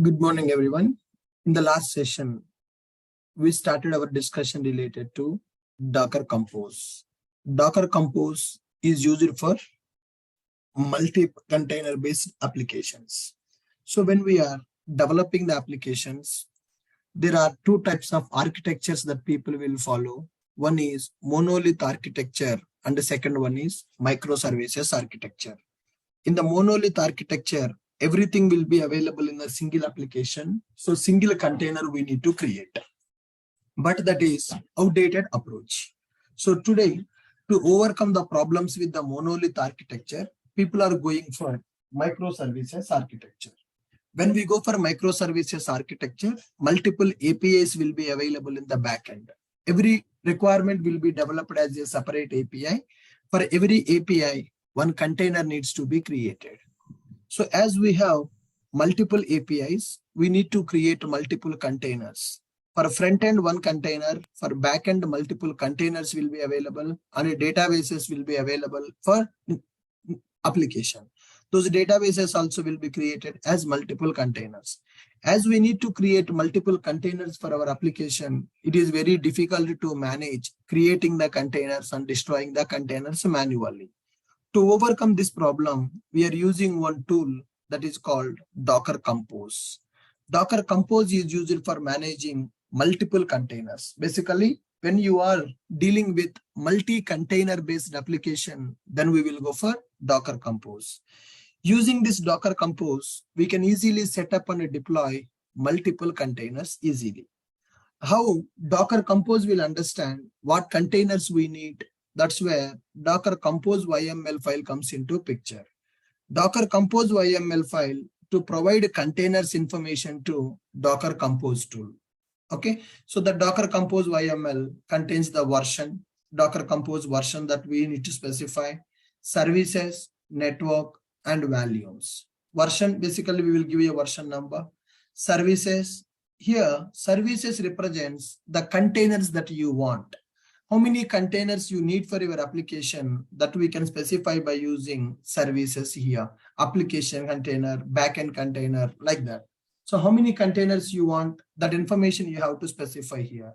Good morning, everyone. In the last session, we started our discussion related to Docker Compose. Docker Compose is used for multi-container based applications. So when we are developing the applications, there are two types of architectures that people will follow. One is monolith architecture and the second one is microservices architecture. In the monolith architecture, everything will be available in a single application. So single container we need to create. But that is outdated approach. So today, to overcome the problems with the monolith architecture, people are going for microservices architecture. When we go for microservices architecture, multiple APIs will be available in the backend. Every requirement will be developed as a separate API. For every API, one container needs to be created. So as we have multiple APIs, we need to create multiple containers. For front end, one container. For back end, multiple containers will be available, and databases will be available for application. Those databases also will be created as multiple containers. As we need to create multiple containers for our application, it is very difficult to manage creating the containers and destroying the containers manually. To overcome this problem, we are using one tool that is called Docker Compose. Docker Compose is used for managing multiple containers. Basically, when you are dealing with multi-container based application, then we will go for Docker Compose. Using this Docker Compose, we can easily set up and deploy multiple containers easily. How Docker Compose will understand what containers we need, that's where Docker Compose YML file comes into picture. Docker Compose YML file to provide containers information to Docker Compose tool. Okay, so the Docker Compose YML contains the version, Docker Compose version that we need to specify, services, network, and volumes. Version, basically we will give you a version number. Services, here services represents the containers that you want. How many containers you need for your application, that we can specify by using services here. Application container, backend container, like that. So how many containers you want, that information you have to specify here.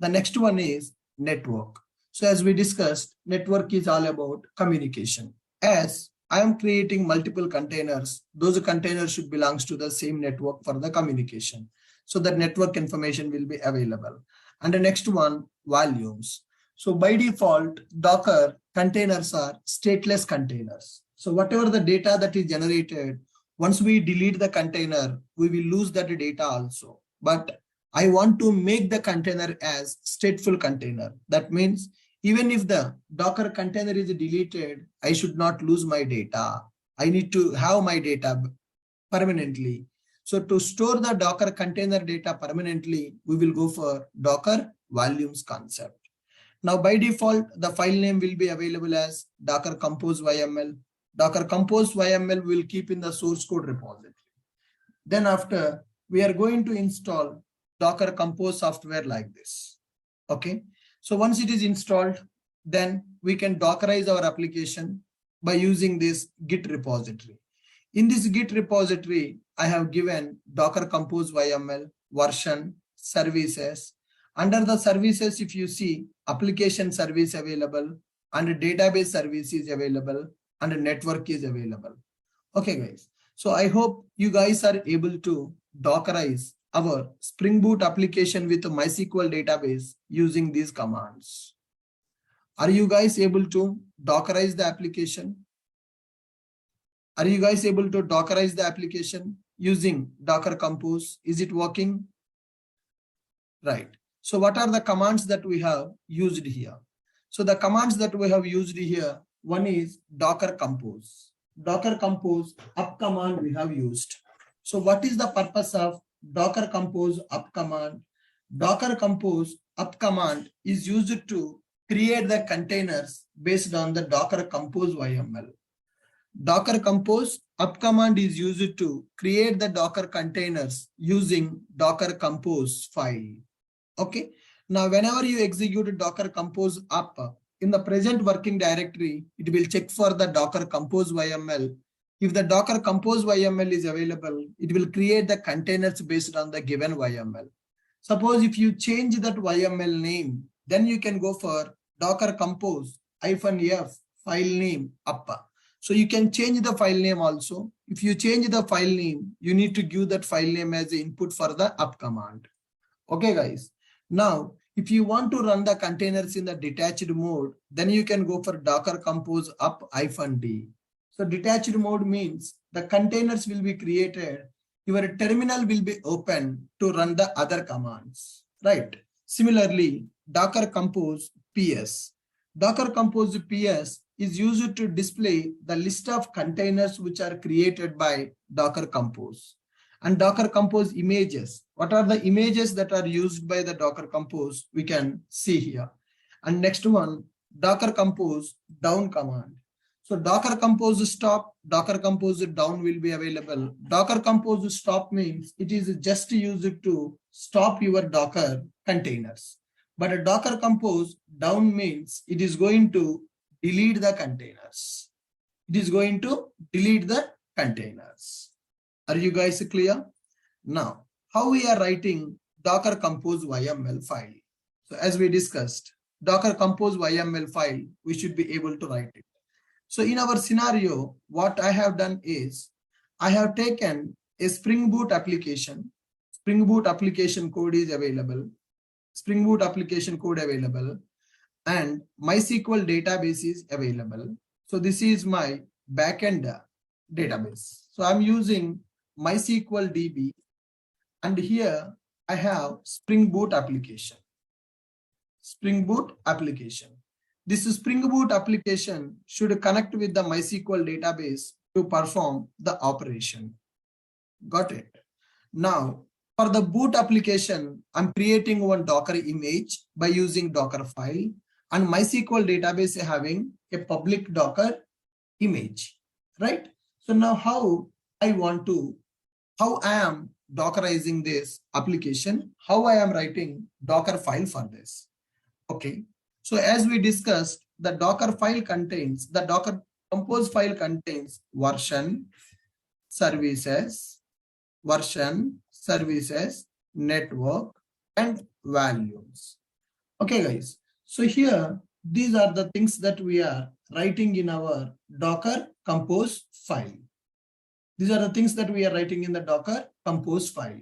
The next one is network. So as we discussed, network is all about communication. As I am creating multiple containers, those containers should belong to the same network for the communication. So that network information will be available. And the next one, volumes. So by default, Docker containers are stateless containers. So whatever the data that is generated, once we delete the container, we will lose that data also. But I want to make the container as stateful container. That means even if the Docker container is deleted, I should not lose my data. I need to have my data permanently. So to store the Docker container data permanently, we will go for Docker volumes concept. Now by default, the file name will be available as Docker Compose YML. Docker Compose YML will keep in the source code repository. Then after, we are going to install Docker Compose software like this. Okay. So once it is installed, then we can Dockerize our application by using this Git repository. In this Git repository, I have given Docker Compose YML, version, services. Under the services, if you see, application service available, and database service is available, and a network is available. Okay, guys. So I hope you guys are able to Dockerize our Spring Boot application with a MySQL database using these commands. Are you guys able to Dockerize the application? Are you guys able to Dockerize the application using Docker Compose? Is it working? Right. So what are the commands that we have used here? So the commands that we have used here, one is Docker Compose. Docker Compose up command we have used. So what is the purpose of Docker Compose up command? Docker Compose up command is used to create the containers based on the Docker Compose YML. Docker Compose up command is used to create the Docker containers using Docker Compose file. Okay. Now, whenever you execute Docker Compose up in the present working directory, it will check for the Docker Compose YML. If the Docker Compose YML is available, it will create the containers based on the given YML. Suppose if you change that YML name, then you can go for Docker Compose -f file name up. So you can change the file name also. If you change the file name, you need to give that file name as the input for the up command. Okay, guys. Now, if you want to run the containers in the detached mode, then you can go for Docker Compose up-d. So detached mode means the containers will be created. Your terminal will be open to run the other commands, right? Similarly, Docker Compose PS. Docker Compose PS is used to display the list of containers which are created by Docker Compose. And Docker Compose images. What are the images that are used by the Docker Compose? We can see here. And next one, Docker Compose down command. So Docker Compose stop, Docker Compose down will be available. Docker Compose stop means it is just used to stop your Docker containers. But a Docker Compose down means it is going to delete the containers. It is going to delete the containers. Are you guys clear? Now, how we are writing Docker Compose YML file? So as we discussed, Docker Compose YML file, we should be able to write it. So in our scenario, what I have done is, I have taken a Spring Boot application. Spring Boot application code is available. Spring Boot application code available. And MySQL database is available. So this is my backend database. So I'm using MySQL DB. And here I have Spring Boot application. Spring Boot application. This Spring Boot application should connect with the MySQL database to perform the operation. Got it? Now, for the boot application, I'm creating one Docker image by using Docker file, and MySQL database having a public Docker image, right? So now how I am Dockerizing this application, how I am writing Docker file for this. Okay. So as we discussed, the Docker file contains, the Docker Compose file contains version, services, network, and values. Okay, guys. So here, these are the things that we are writing in our Docker Compose file. These are the things that we are writing in the Docker Compose file.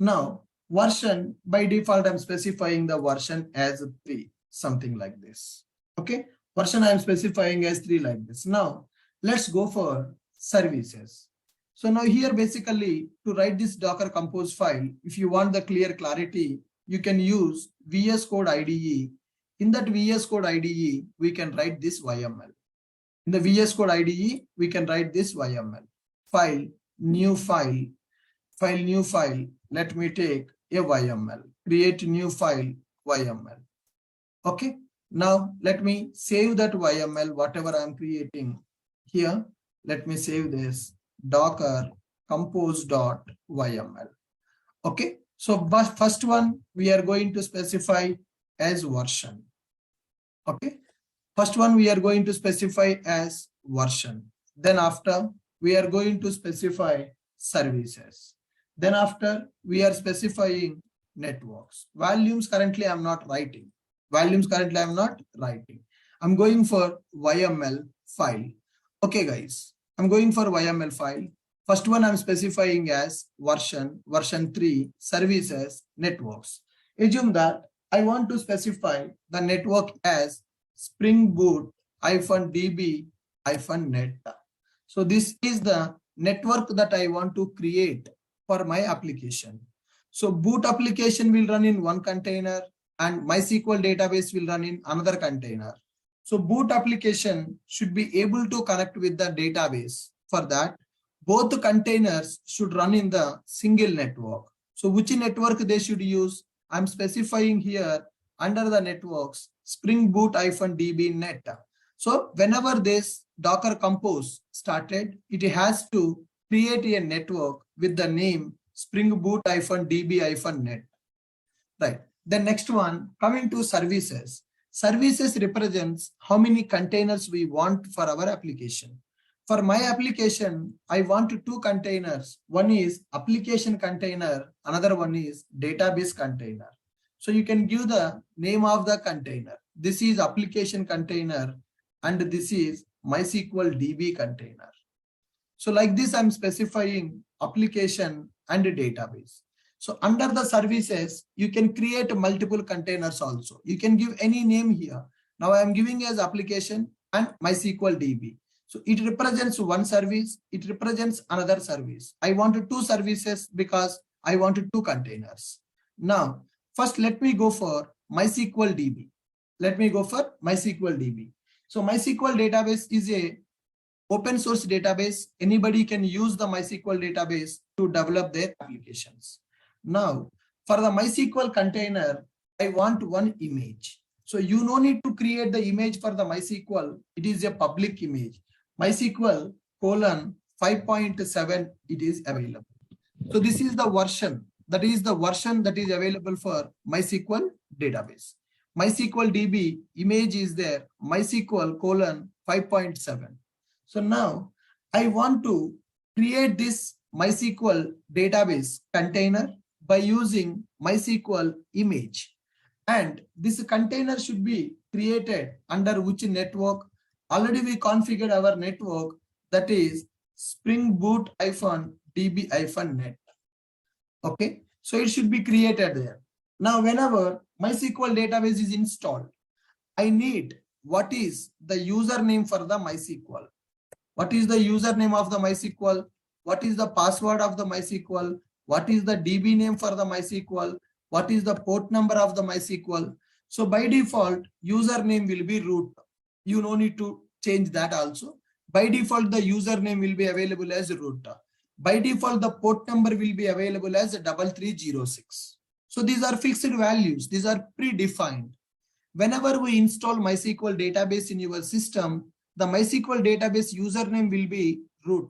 Now, version, by default, I'm specifying the version as 3, something like this. Okay, version I'm specifying as 3 like this. Now, let's go for services. So now here, basically, to write this Docker Compose file, if you want the clear clarity, you can use VS Code IDE. In that VS Code IDE, we can write this YML. In the VS Code IDE, we can write this YML. File, new file, new file. Let me take a YML. Create new file, YML. Okay. Now let me save that YML, whatever I'm creating here. Let me save this Docker compose.yml. Okay. So first one, we are going to specify as version. Okay. First one, we are going to specify as version. Then after, we are going to specify services. Then after, we are specifying networks. Volumes currently I'm not writing. I'm going for YML file. Okay, guys. I'm going for YML file. First one I'm specifying as version 3, services, networks. Assume that I want to specify the network as Spring Boot -db-net. So this is the network that I want to create for my application. So boot application will run in one container and MySQL database will run in another container. So boot application should be able to connect with the database. For that, both containers should run in the single network. So which network they should use? I'm specifying here under the networks Spring Boot -db-net. So whenever this Docker Compose started, it has to create a network with the name Spring Boot -db-net. Right. The next one, coming to services. Services represents how many containers we want for our application. For my application, I want two containers. One is application container, another one is database container. So you can give the name of the container. This is application container and this is MySQL DB container. So like this, I'm specifying application and database. So under the services, you can create multiple containers also. You can give any name here. Now I am giving as application and MySQL DB. So it represents one service, it represents another service. I wanted two services because I wanted two containers. Now, first let me go for MySQL DB. Let me go for MySQL DB. So MySQL database is a open source database. Anybody can use the MySQL database to develop their applications. Now, for the MySQL container, I want one image. So you no need to create the image for the MySQL. It is a public image. MySQL 5.7, it is available. So this is the version. That is the version that is available for MySQL database. MySQL DB image is there. MySQL 5.7. So now I want to create this MySQL database container by using MySQL image. And this container should be created under which network? Already we configured our network, that is Spring Boot -DB-net. Okay, so it should be created there. Now, whenever MySQL database is installed, I need what is the username for the MySQL. What is the username of the MySQL? What is the password of the MySQL? What is the DB name for the MySQL? What is the port number of the MySQL? So by default, username will be root. You no need to change that also. By default, the username will be available as root. By default, the port number will be available as 3306. So these are fixed values. These are predefined. Whenever we install MySQL database in your system, the MySQL database username will be root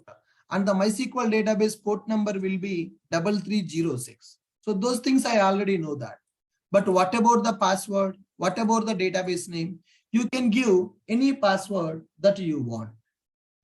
and the MySQL database port number will be 3306. So those things I already know that. But what about the password? What about the database name? You can give any password that you want.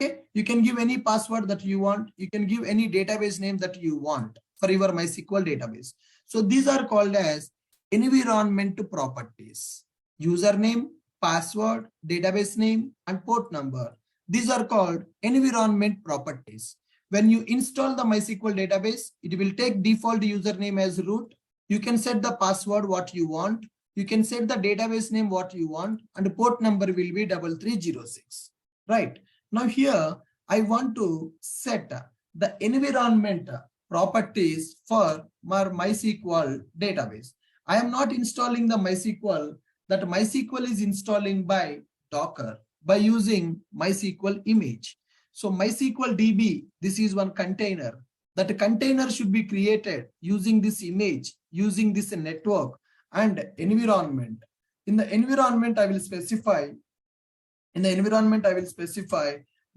Okay, you can give any password that you want. You can give any database name that you want for your MySQL database. So these are called as environment properties. Username, password, database name, and port number. These are called environment properties. When you install the MySQL database, it will take default username as root. You can set the password what you want. You can set the database name what you want, and the port number will be 3306. Right. Now here, I want to set the environment properties for my MySQL database. I am not installing the MySQL. That MySQL is installing by Docker by using MySQL image. So MySQL DB, this is one container. That container should be created using this image, using this network and environment. In the environment, I will specify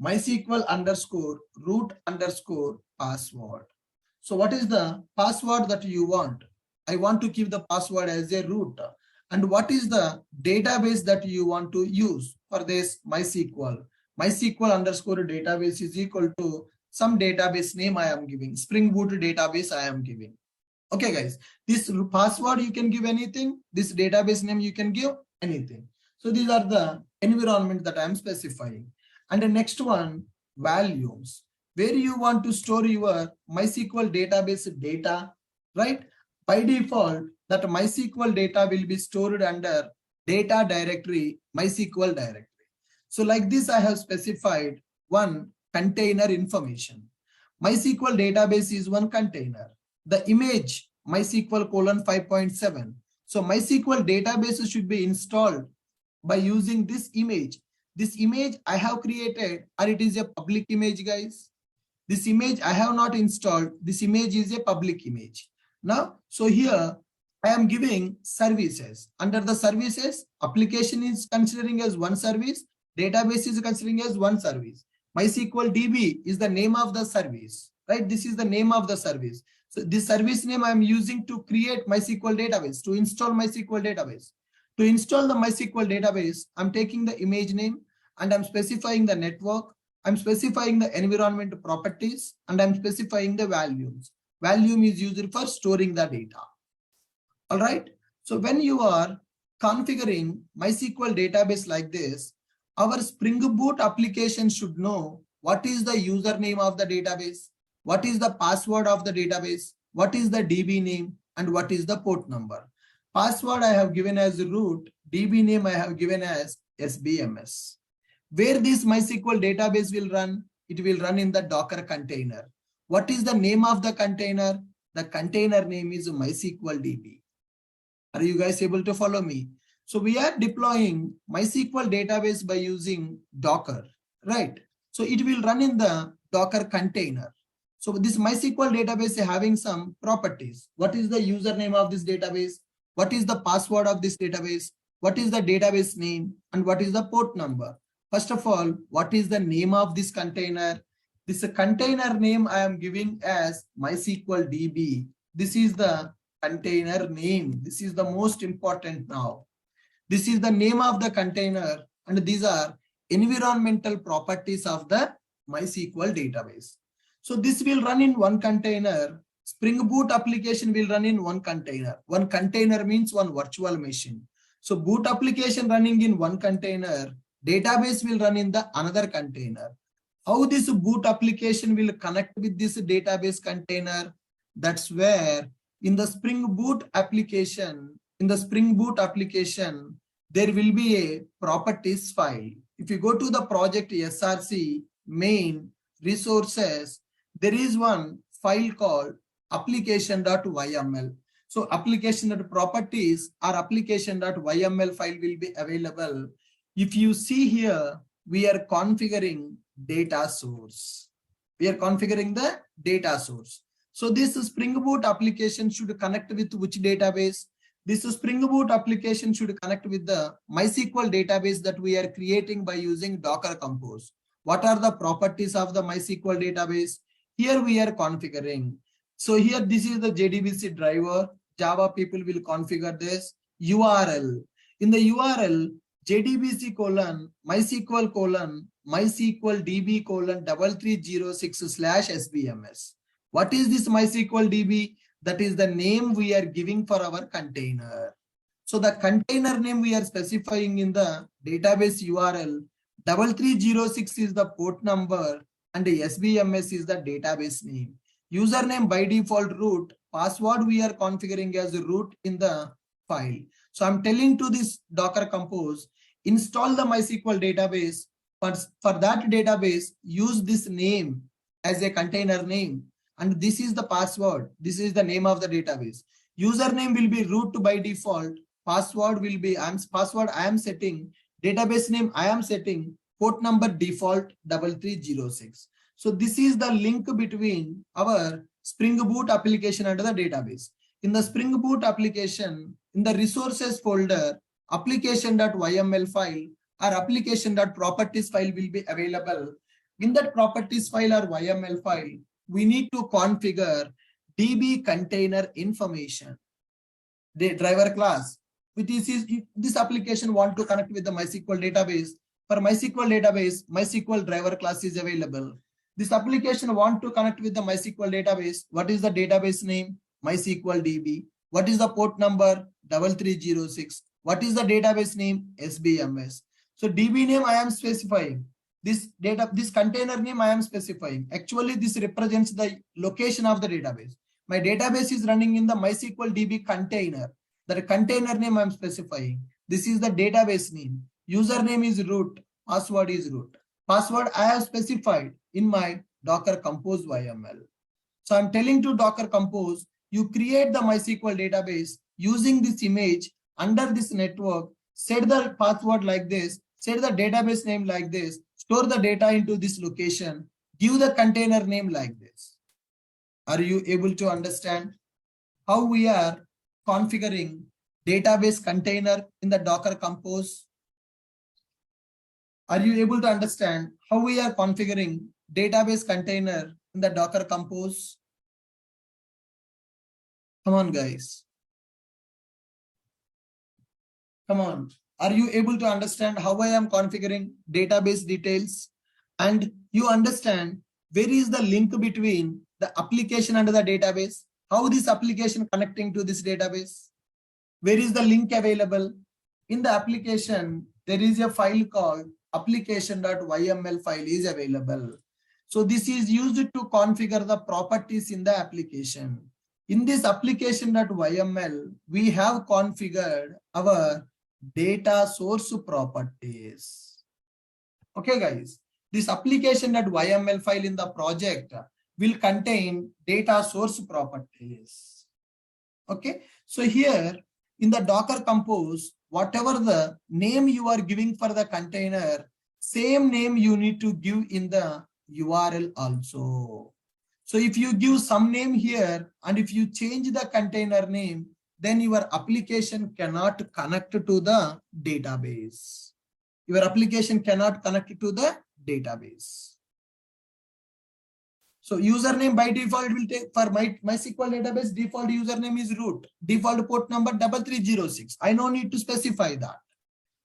MySQL _root_ password. So what is the password that you want? I want to keep the password as a root. And what is the database that you want to use for this MySQL? MySQL _ database is equal to some database name I am giving, Spring Boot database I am giving. Okay, guys, this password you can give anything, this database name you can give anything. So these are the environment that I am specifying. And the next one, volumes, where you want to store your MySQL database data, right? By default, that MySQL data will be stored under data directory, MySQL directory. So like this, I have specified one container information. MySQL database is one container. The image, MySQL 5.7. So MySQL database should be installed by using this image. This image I have created, or it is a public image, guys. This image I have not installed. This image is a public image. Now, so here I am giving services. Under the services, application is considering as one service, database is considering as one service. MySQL DB is the name of the service, right? This is the name of the service. So this service name I am using to create MySQL database, to install MySQL database. To install the MySQL database, I'm taking the image name and I'm specifying the network. I'm specifying the environment properties and I'm specifying the values. Volume is used for storing the data. All right. So when you are configuring MySQL database like this, our Spring Boot application should know what is the username of the database, what is the password of the database, what is the DB name, and what is the port number. Password I have given as root, DB name I have given as SBMS. Where this MySQL database will run? It will run in the Docker container. What is the name of the container? The container name is MySQL DB. Are you guys able to follow me? So we are deploying MySQL database by using Docker, right? So it will run in the Docker container. So this MySQL database is having some properties. What is the username of this database? What is the password of this database? What is the database name? And what is the port number? First of all, what is the name of this container? This container name I am giving as MySQL DB. This is the container name. This is the most important now. This is the name of the container, and these are environmental properties of the MySQL database. So this will run in one container. Spring Boot application will run in one container. One container means one virtual machine. So boot application running in one container, database will run in the another container. How this boot application will connect with this database container? That's where in the Spring Boot application, there will be a properties file. If you go to the project SRC main resources, there is one file called application.yml. So application.properties or application.yml file will be available. If you see here, we are configuring data source. We are configuring the data source. So this Spring Boot application should connect with which database? This Spring Boot application should connect with the MySQL database that we are creating by using Docker Compose. What are the properties of the MySQL database? Here we are configuring. So here this is the JDBC driver. Java people will configure this URL. In the URL, JDBC MySQL DB 3306/SBMS. What is this MySQL DB? That is the name we are giving for our container. So the container name we are specifying in the database URL. 3306 is the port number and the SBMS is the database name. Username by default root. Password we are configuring as root in the file. So I'm telling to this Docker Compose, install the MySQL database. For that database, use this name as a container name. And this is the password. This is the name of the database. Username will be root by default. Password will be password I am setting. Database name I am setting. Port number default 3306. So this is the link between our Spring Boot application and the database. In the Spring Boot application, in the resources folder, application.yml file or application.properties file will be available. In that properties file or YML file, we need to configure DB container information, the driver class. With this application want to connect with the MySQL database. For MySQL database, MySQL driver class is available. This application want to connect with the MySQL database. What is the database name? MySQL DB. What is the port number? 3306. What is the database name? SBMS. So DB name I am specifying. This container name I am specifying. Actually, this represents the location of the database. My database is running in the MySQL DB container. The container name I am specifying. This is the database name. Username is root. Password is root. Password I have specified in my Docker Compose YML. So I'm telling to Docker Compose, you create the MySQL database using this image under this network. Set the password like this. Set the database name like this. Store the data into this location. Give the container name like this. Are you able to understand how we are configuring database container in the Docker Compose? Are you able to understand how we are configuring database container in the Docker Compose? Come on, guys. Come on. Are you able to understand how I am configuring database details? And you understand where is the link between the application and the database? How this application connecting to this database? Where is the link available? In the application, there is a file called application.yml file is available. So this is used to configure the properties in the application. In this application.yml, we have configured our data source properties. Okay, guys, this application.yml file in the project will contain data source properties. Okay, so here in the Docker Compose, whatever the name you are giving for the container, same name you need to give in the URL also. So if you give some name here and if you change the container name, then your application cannot connect to the database. Your application cannot connect to the database. So username by default will take for MySQL database, default username is root, default port number 3306. I no need to specify that.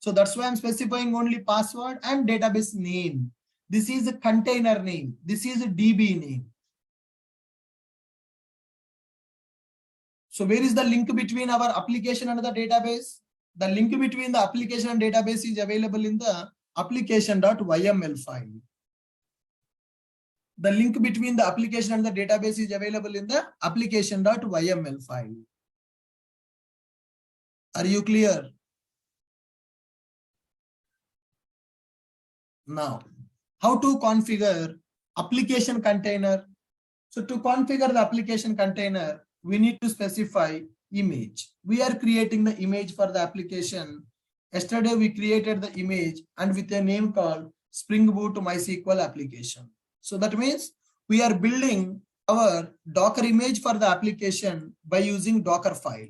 So that's why I'm specifying only password and database name. This is a container name. This is a DB name. So where is the link between our application and the database? The link between the application and database is available in the application.yml file. The link between the application and the database is available in the application.yml file. Are you clear? Now, how to configure application container? So to configure the application container, we need to specify image. We are creating the image for the application. Yesterday, we created the image and with a name called Spring Boot MySQL application. So that means we are building our Docker image for the application by using Docker file.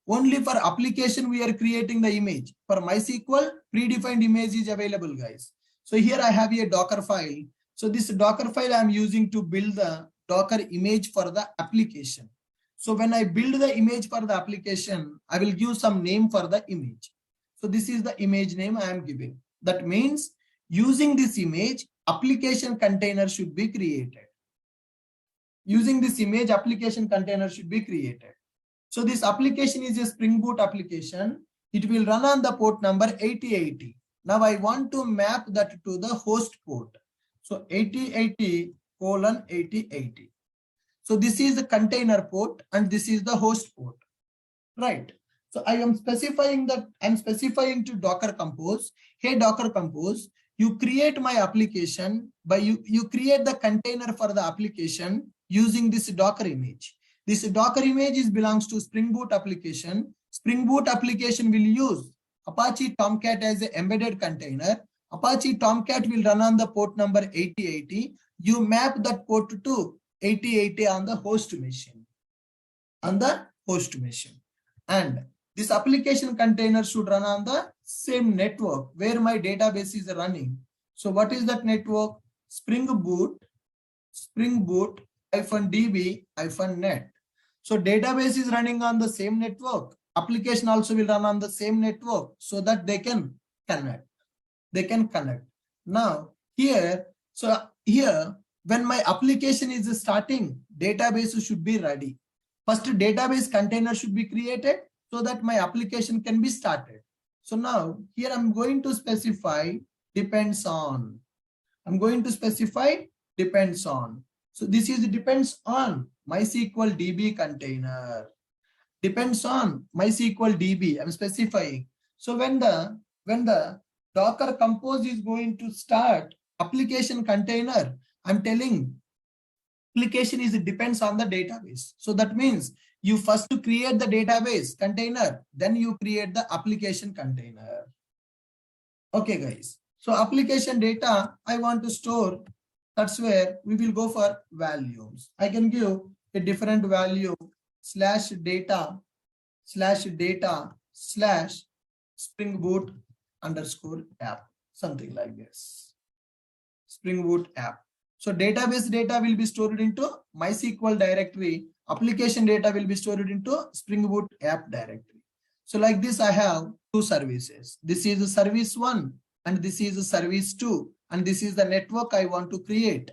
Only for application, we are creating the image. For MySQL, predefined image is available, guys. So here I have a Docker file. So this Docker file I am using to build the Docker image for the application. So when I build the image for the application, I will give some name for the image. So this is the image name I am giving. That means using this image, application container should be created. Using this image, application container should be created. So this application is a Spring Boot application. It will run on the port number 8080. Now I want to map that to the host port. So 8080:8080. So this is the container port and this is the host port, right? So I am specifying that I'm specifying to Docker Compose. Hey, Docker Compose, you create my application by you create the container for the application using this Docker image. This Docker image belongs to Spring Boot application. Spring Boot application will use Apache Tomcat as an embedded container. Apache Tomcat will run on the port number 8080. You map that port to 8080 on the host machine. And this application container should run on the same network where my database is running. So what is that network? Spring Boot -db-net. So database is running on the same network. Application also will run on the same network so that they can connect. Now here, when my application is starting, database should be ready. First, database container should be created so that my application can be started. So now here I'm going to specify depends on. So this is depends on MySQL DB container. Depends on MySQL DB. I'm specifying. So when the Docker Compose is going to start application container, I'm telling application depends on the database. So that means you first create the database container, then you create the application container. Okay, guys. So application data I want to store. That's where we will go for values. I can give a different value /data/Spring Boot _app, something like this. Spring Boot app. So database data will be stored into MySQL directory. Application data will be stored into Spring Boot app directory. So like this, I have two services. This is service 1 and this is service 2. and this is the network I want to create.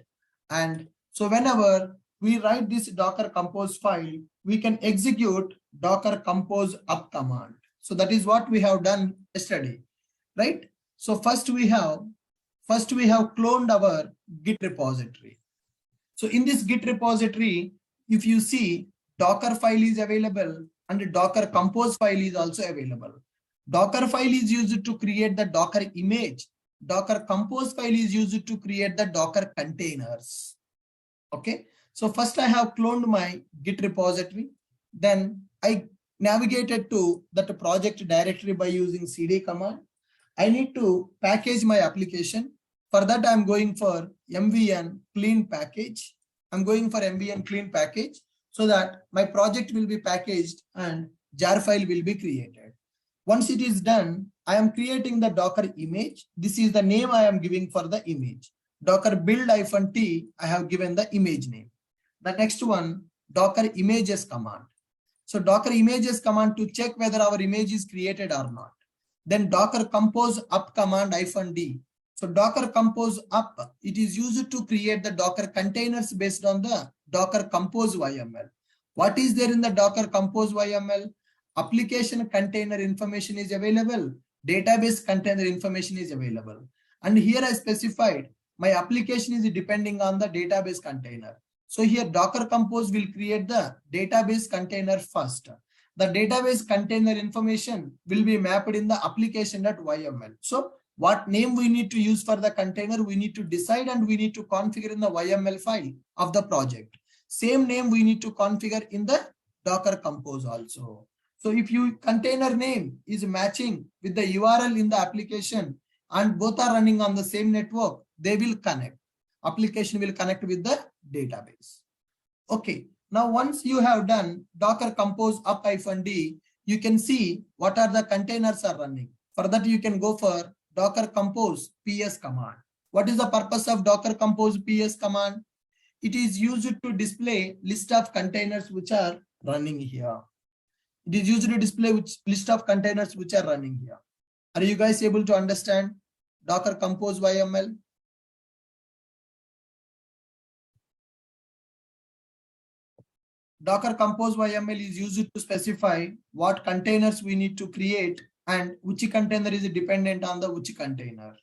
And so whenever we write this Docker compose file, we can execute Docker compose up command. So that is what we have done yesterday, right? So first we have cloned our Git repository. So in this Git repository, if you see, Docker file is available and Docker compose file is also available. Docker file is used to create the Docker image. Docker compose file is used to create the Docker containers. Okay. So first I have cloned my Git repository. Then I navigated to that project directory by using cd command. I need to package my application. For that, I'm going for MVN clean package. I'm going for MVN clean package so that my project will be packaged and jar file will be created. Once it is done, I am creating the Docker image. This is the name I am giving for the image. Docker build-t, I have given the image name. The next one, Docker images command. So Docker images command to check whether our image is created or not. Then Docker compose up command -d. So Docker compose up, it is used to create the Docker containers based on the Docker compose YML. What is there in the Docker compose YML? Application container information is available. Database container information is available. And here I specified my application is depending on the database container. So here Docker compose will create the database container first. The database container information will be mapped in the application.yml. So what name we need to use for the container, we need to decide and we need to configure in the YML file of the project. Same name we need to configure in the Docker compose also. So if your container name is matching with the URL in the application and both are running on the same network, they will connect. Application will connect with the database. Okay. Now, once you have done Docker compose up -d, you can see what are the containers are running. For that, you can go for Docker compose ps command. What is the purpose of Docker compose ps command? It is used to display list of containers which are running here. It is used to display which list of containers which are running here. Are you guys able to understand Docker compose YML? Docker compose YML is used to specify what containers we need to create and which container is dependent on the which container.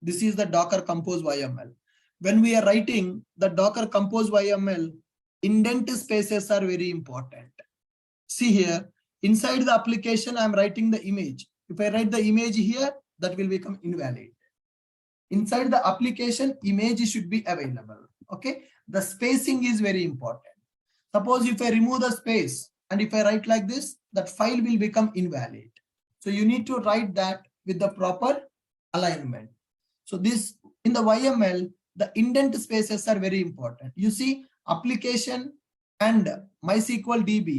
This is the Docker compose YML. When we are writing the Docker compose YML, indent spaces are very important. See here, inside the application, I'm writing the image. If I write the image here, that will become invalid. Inside the application, image should be available. Okay. The spacing is very important. Suppose if I remove the space and if I write like this, that file will become invalid. So you need to write that with the proper alignment. So this in the YML, the indent spaces are very important. You see application and MySQL DB,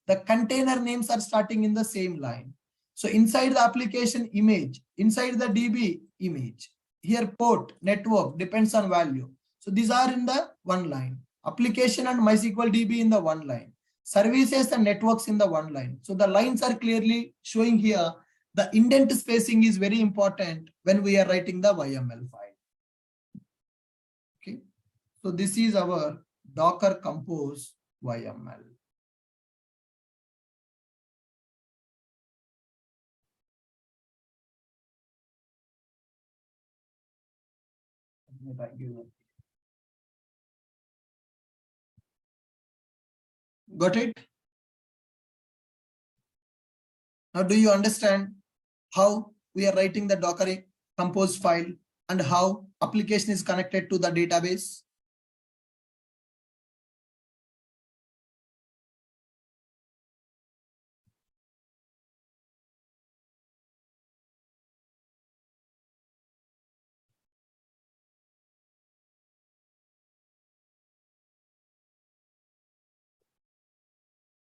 the container names are starting in the same line. So inside the application image, inside the DB image, here port, network depends on value. So these are in the one line. Application and MySQL DB in the one line. Services and networks in the one line. So the lines are clearly showing here. The indent spacing is very important when we are writing the YML file. Okay. So this is our Docker compose YML. Got it? Now, do you understand how we are writing the Docker compose file and how application is connected to the database?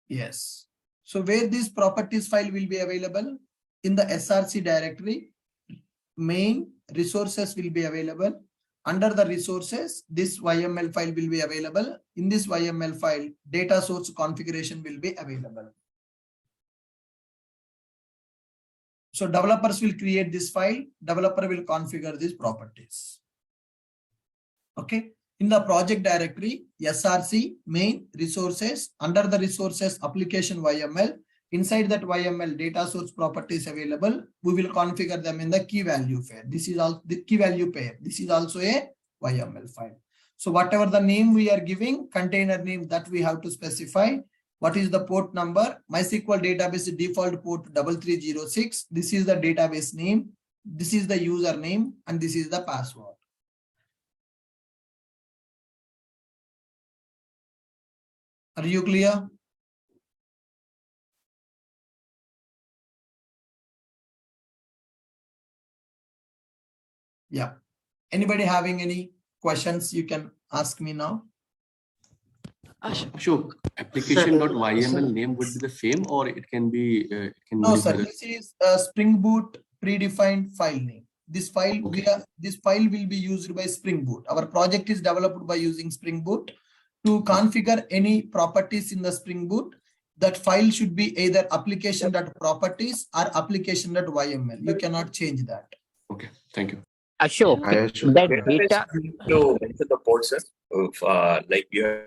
Yes. So where this properties file will be available? In the src directory, main resources will be available. Under the resources, this YML file will be available. In this YML file, data source configuration will be available. So developers will create this file. Developer will configure these properties. Okay. In the project directory, src main resources, under the resources application YML. Inside that YML data source properties available, we will configure them in the key value pair. This is all the key value pair. This is also a YML file. So whatever the name we are giving, container name, that we have to specify. What is the port number? MySQL database default port 3306. This is the database name. This is the username, and this is the password. Are you clear? Yeah. Anybody having any questions? You can ask me now. Ashok, application.yml name would be the same, or it can be no, sir. This is a Spring Boot predefined file name. This file this file will be used by Spring Boot. Our project is developed by using Spring Boot. To configure any properties in the Spring Boot, that file should be either application.properties or application.yml. You cannot change that. Okay, thank you. Ashok, that data to enter the port, sir. Like you have.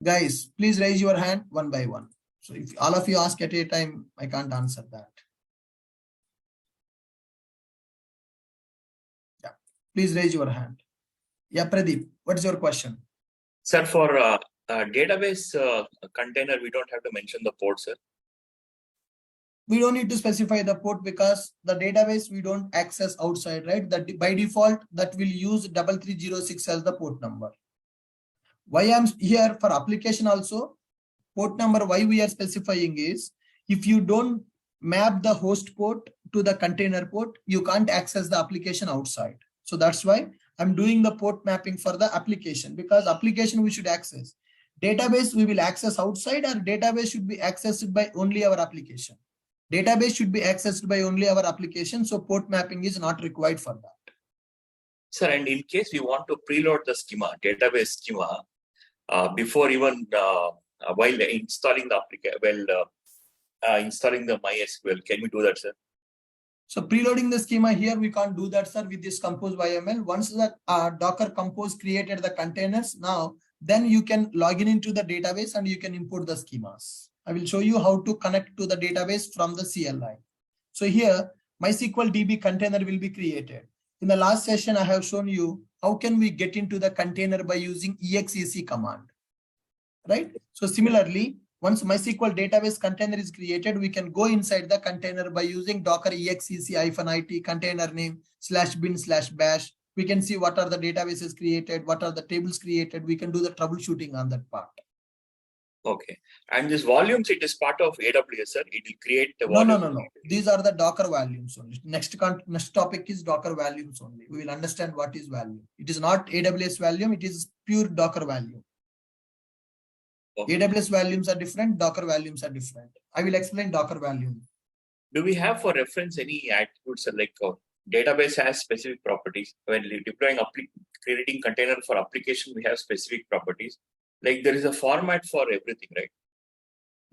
Guys, please raise your hand one by one. So if all of you ask at a time, I can't answer that. Yeah, please raise your hand. Yeah, Pradeep, what's your question? Sir, for database container, we don't have to mention the port, sir. We don't need to specify the port because the database we don't access outside, right? That by default that will use 3306 as the port number. Why I'm here for application also, port number why we are specifying is if you don't map the host port to the container port, you can't access the application outside. So that's why I'm doing the port mapping for the application, because application we should access. Database we will access outside, or database should be accessed by only our application. Database should be accessed by only our application, so port mapping is not required for that. Sir, and in case we want to preload the schema, database schema, before even while installing the application, installing the MySQL, can we do that, sir? So preloading the schema here, we can't do that, sir, with this compose YML. Once the Docker compose created the containers, now then you can log into the database and you can import the schemas. I will show you how to connect to the database from the CLI. So here, MySQL DB container will be created. In the last session, I have shown you how can we get into the container by using exec command, right? So similarly, once MySQL database container is created, we can go inside the container by using docker exec-it container name /bin/bash. We can see what are the databases created, what are the tables created. We can do the troubleshooting on that part. Okay. And this volumes, it is part of AWS, sir. It will create the volume. No. These are the Docker volumes only. Next topic is Docker volumes only. We will understand what is volume. It is not AWS volume. It is pure Docker volume. Okay. AWS volumes are different. Docker volumes are different. I will explain Docker volume. Do we have for reference any attributes like database has specific properties? When deploying, creating container for application, we have specific properties. Like there is a format for everything, right?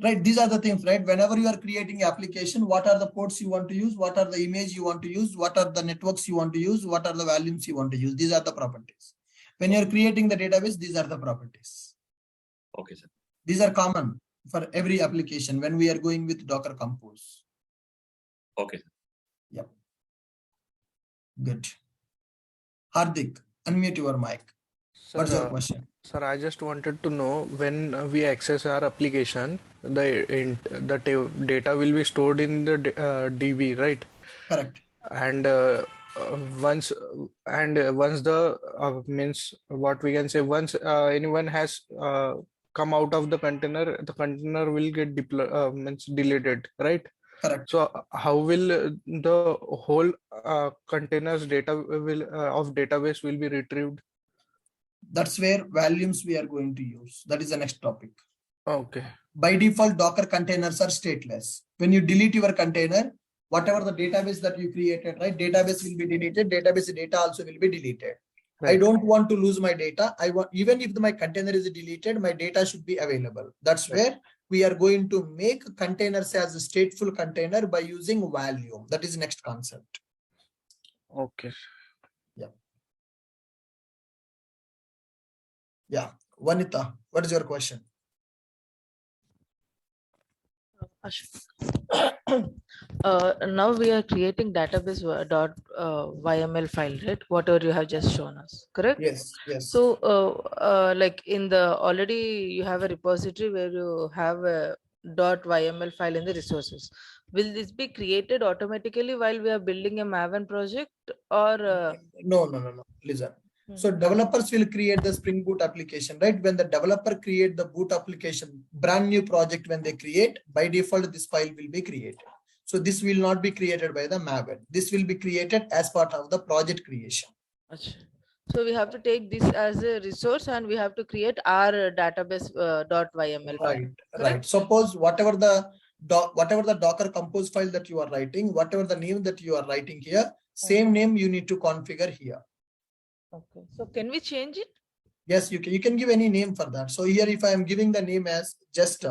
Right. These are the things, right? Whenever you are creating application, what are the ports you want to use? What are the image you want to use? What are the networks you want to use? What are the volumes you want to use? These are the properties. When you are creating the database, these are the properties. Okay, sir. These are common for every application when we are going with Docker Compose. Okay, sir. Yep. Good. Hardik, unmute your mic. What's your question? Sir, I just wanted to know when we access our application, the data will be stored in the DB, right? Correct. And once the means what we can say, once anyone has come out of the container will get deleted, right? Correct. So how will the whole containers data will of database will be retrieved? That's where volumes we are going to use. That is the next topic. Okay. By default, Docker containers are stateless. When you delete your container, whatever the database that you created, right? Database will be deleted. Database data also will be deleted. Right. I don't want to lose my data. I want, even if my container is deleted, my data should be available. That's where we are going to make containers as a stateful container by using volume. That is next concept. Okay. Yeah. Vanita, what is your question? Now we are creating database dot YML file, right? Whatever you have just shown us, correct? Yes, yes. So, like in the already you have a repository where you have a .yml file in the resources. Will this be created automatically while we are building a Maven project, or? No. Listen. So developers will create the Spring Boot application, right? When the developer create the boot application, brand new project, when they create, by default, this file will be created. So this will not be created by the Maven. This will be created as part of the project creation. So we have to take this as a resource and we have to create our database .yml file. Right. Suppose whatever the Docker compose file that you are writing, whatever the name that you are writing here, same name you need to configure here. Okay. So can we change it? Yes, you can. You can give any name for that. So here, if I am giving the name as just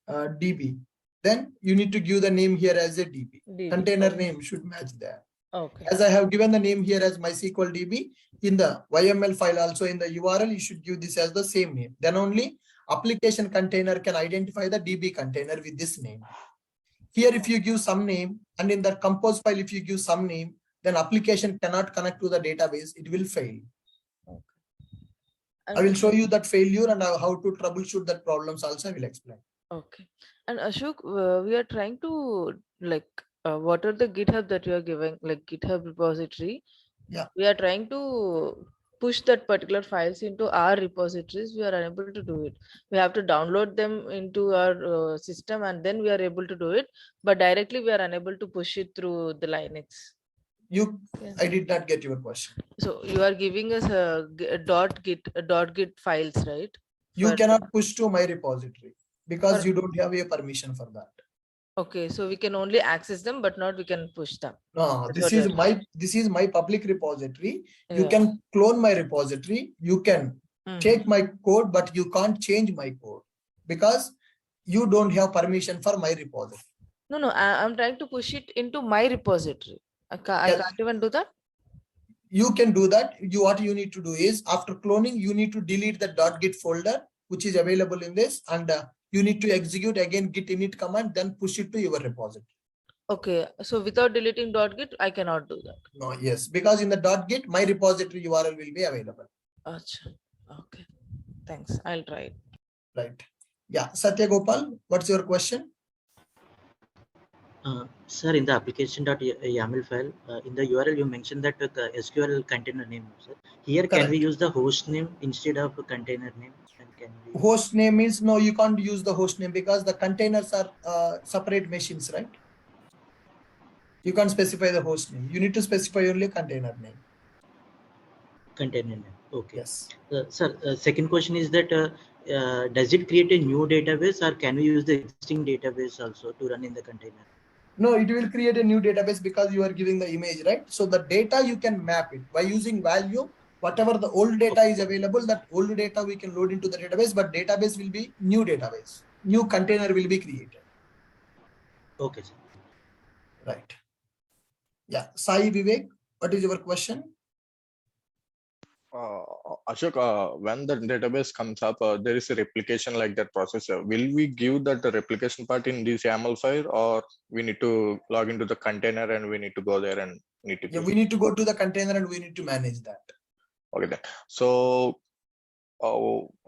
DB, then you need to give the name here as a DB. Container name should match that. Okay. As I have given the name here as MySQL DB, in the YML file also in the URL, you should give this as the same name. Then only application container can identify the DB container with this name. Here, if you give some name, and in the compose file, if you give some name, then application cannot connect to the database. It will fail. Okay. I will show you that failure and how to troubleshoot that problems also I will explain. Okay. And Ashok, we are trying to what are the GitHub that you are giving, like GitHub repository? Yeah. We are trying to push that particular files into our repositories. We are unable to do it. We have to download them into our system and then we are able to do it. But directly we are unable to push it through the Linux. I did not get your question. So you are giving us a .git files, right? You cannot push to my repository because you don't have a permission for that. Okay, so we can only access them, but not we can push them. No, this is my public repository. Yeah. You can clone my repository. You can take my code, but you can't change my code because you don't have permission for my repository. No, I'm trying to push it into my repository. I can't even do that. You can do that. What you need to do is after cloning, you need to delete the .git folder, which is available in this, and you need to execute again git init command, then push it to your repository. Okay, so without deleting .git, I cannot do that. No, yes, because in the .git, my repository URL will be available. Achha. Okay, thanks. I'll try it. Right. Yeah, Satya Gopal, what's your question? Sir, in the application.yaml file, in the URL, you mentioned that SQL container name. Sir. Here, correct. Can we use the host name instead of container name? And can we... Host name is, no, you can't use the host name because the containers are separate machines, right? You can't specify the host name. You need to specify only container name. Container name. Okay. Yes. Sir, second question is that does it create a new database or can we use the existing database also to run in the container? No, it will create a new database because you are giving the image, right? So the data you can map it by using value. Whatever the old data is available, that old data we can load into the database, but database will be new database. New container will be created. Okay, sir. Right. Yeah. Sai Vivek, what is your question? Ashok, when the database comes up, there is a replication like that process. Will we give that the replication part in this YAML file, or we need to log into the container and we need to go there and need to? Yeah, we need to go to the container and we need to manage that. Okay, then. So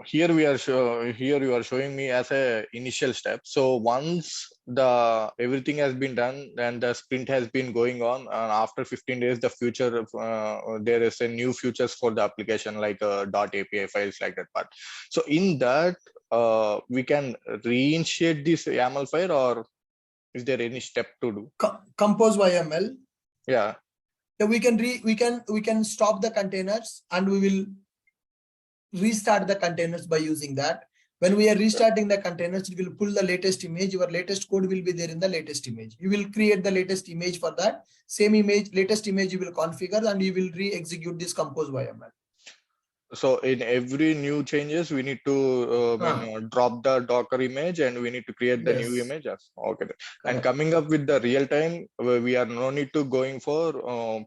here you are showing me as a initial step. So once the everything has been done and the sprint has been going on, and after 15 days, the future there is a new features for the application like .api files like that part. So in that we can reinitiate this YAML file, or is there any step to do? Compose YAML. Yeah. Yeah, we can stop the containers and we will restart the containers by using that. When we are restarting the containers, it will pull the latest image. Your latest code will be there in the latest image. You will create the latest image for that. Same image, latest image you will configure and you will re-execute this compose YAML. So in every new changes, we need to drop the Docker image and we need to create the new Yes. image. Yes. Okay. And Correct. coming up with the real time, we are no need to going for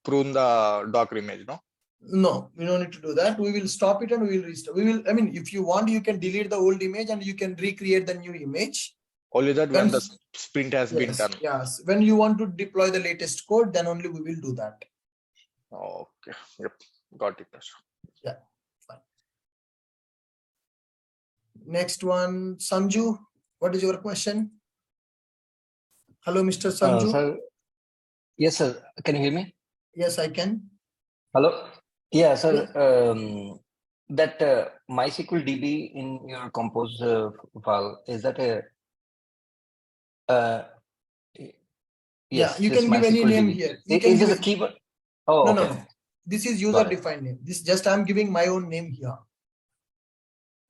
prune the Docker image, no? No, we don't need to do that. We will stop it and we will restart. We will, I mean, if you want, you can delete the old image and you can recreate the new image. Only that when the Once- sprint has been Yes, done. yes. When you want to deploy the latest code, then only we will do that. Okay. Yep. Got it. Yeah. Fine. Next one, Sanju. What is your question? Hello, Mr. Sanju. Sir, yes, sir. Can you hear me? Yes, I can. Hello. Yeah, sir. That MySQL DB in your compose file, is that a yes, You this can give any MySQL name DB. here. Is this a keyword? Oh, No, okay. no. This is user Got it. defined name. This just I'm giving my own name here.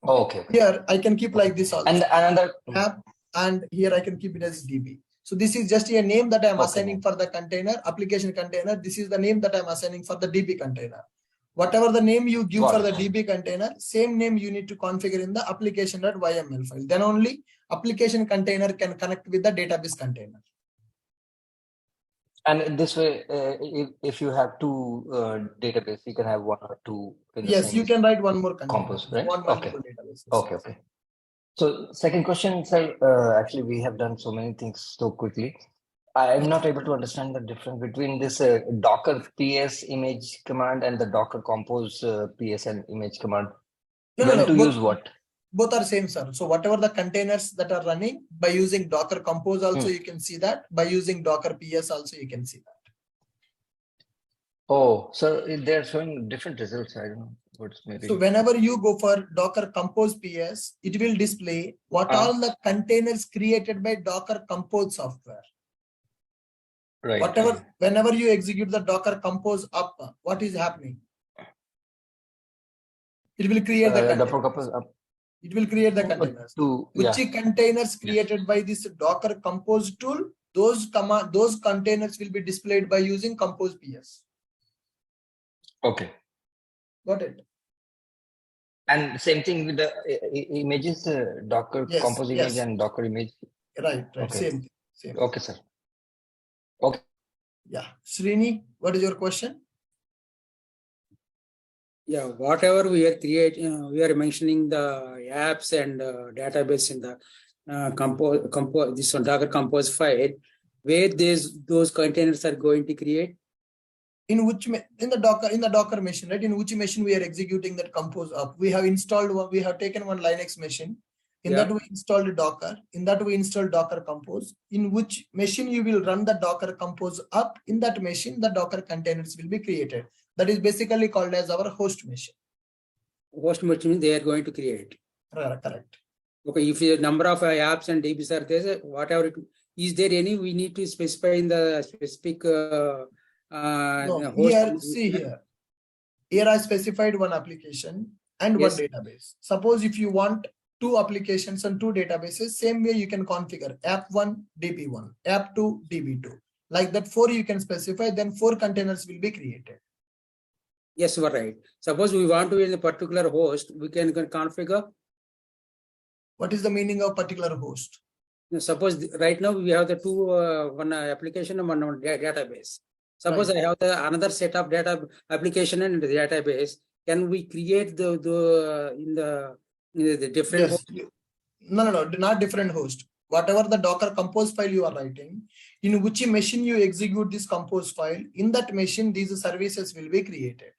Oh, okay. Here I can keep like this also. And another App, and here I can keep it as DB. So this is just a name that I'm Okay. assigning for the container, application container. This is the name that I'm assigning for the DB container. Whatever the name you give Got for the it. DB container, same name you need to configure in the application.yml file. Then only application container can connect with the database container. And this way, if you have two database, you can have one or two in the Yes, same you can write one more container. compose, right? One Okay. multiple databases. Okay, okay. So second question, sir, actually we have done so many things so quickly. I'm not able to understand the difference between this Docker PS image command and the Docker compose PS and image command. When to use what? Both are same, sir. So whatever the containers that are running, by using Docker compose also you can see that. By using Docker PS also you can see that. Oh, so they're showing different results. I don't know what's maybe. So whenever you go for Docker compose PS, it will display what all the containers created by Docker compose software. Right. Whatever, whenever you execute the Docker compose up, what is happening? It will create the containers. It will create the containers. Which containers created by this Docker compose tool, those containers will be displayed by using compose PS. Okay. Got it. And same thing with the images, Docker compose image and Docker image. Right. Okay. Same. Okay, sir. Okay. Yeah. Srini, what is your question? Yeah, whatever we are creating, we are mentioning the apps and database in the this Docker compose file, where those containers are going to create. In the Docker machine, right? In which machine we are executing that compose up? We have installed one. We have taken one Linux machine. In that we installed Docker. In that we installed Docker compose. In which machine you will run the Docker compose up? In that machine, the Docker containers will be created. That is basically called as our host machine. Host machine they are going to create. Correct. Okay, if the number of apps and DBs are there, whatever is there any we need to specify in the specific no, host? Here I specified one application and one database. Suppose if you want two applications and two databases, same way you can configure app1 db1, app2 db2. Like that 4 you can specify, then 4 containers will be created. Yes, you are right. Suppose we want to in a particular host, we can configure. What is the meaning of particular host? Suppose right now we have the two one application and one database. Suppose I have another set of data application and the database. Can we create the different host? No, not different host. Whatever the Docker compose file you are writing, in which machine you execute this compose file, in that machine these services will be created.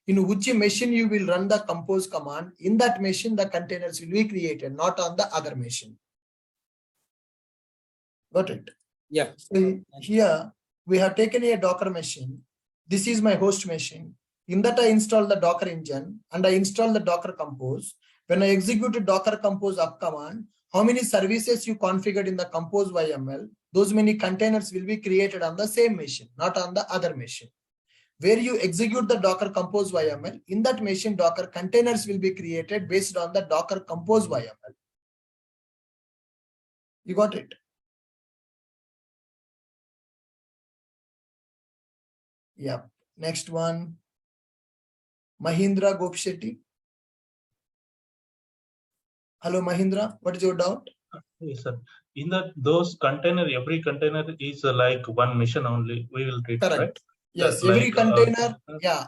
In which machine you will run the compose command, in that machine the containers will be created, not on the other machine. Got it? Yeah. So here we have taken a Docker machine. This is my host machine. In that I install the Docker engine and I install the Docker compose. When I execute a Docker compose up command, how many services you configured in the compose YML, those many containers will be created on the same machine, not on the other machine. Where you execute the Docker compose YML, in that machine Docker containers will be created based on the Docker compose YML. You got it? Yeah. Next one. Mahindra Gopshetty. Hello, Mahindra. What is your doubt? Yes, sir. In those container, every container is like one mission only. We will treat, Correct. right? Yes, Like, every container,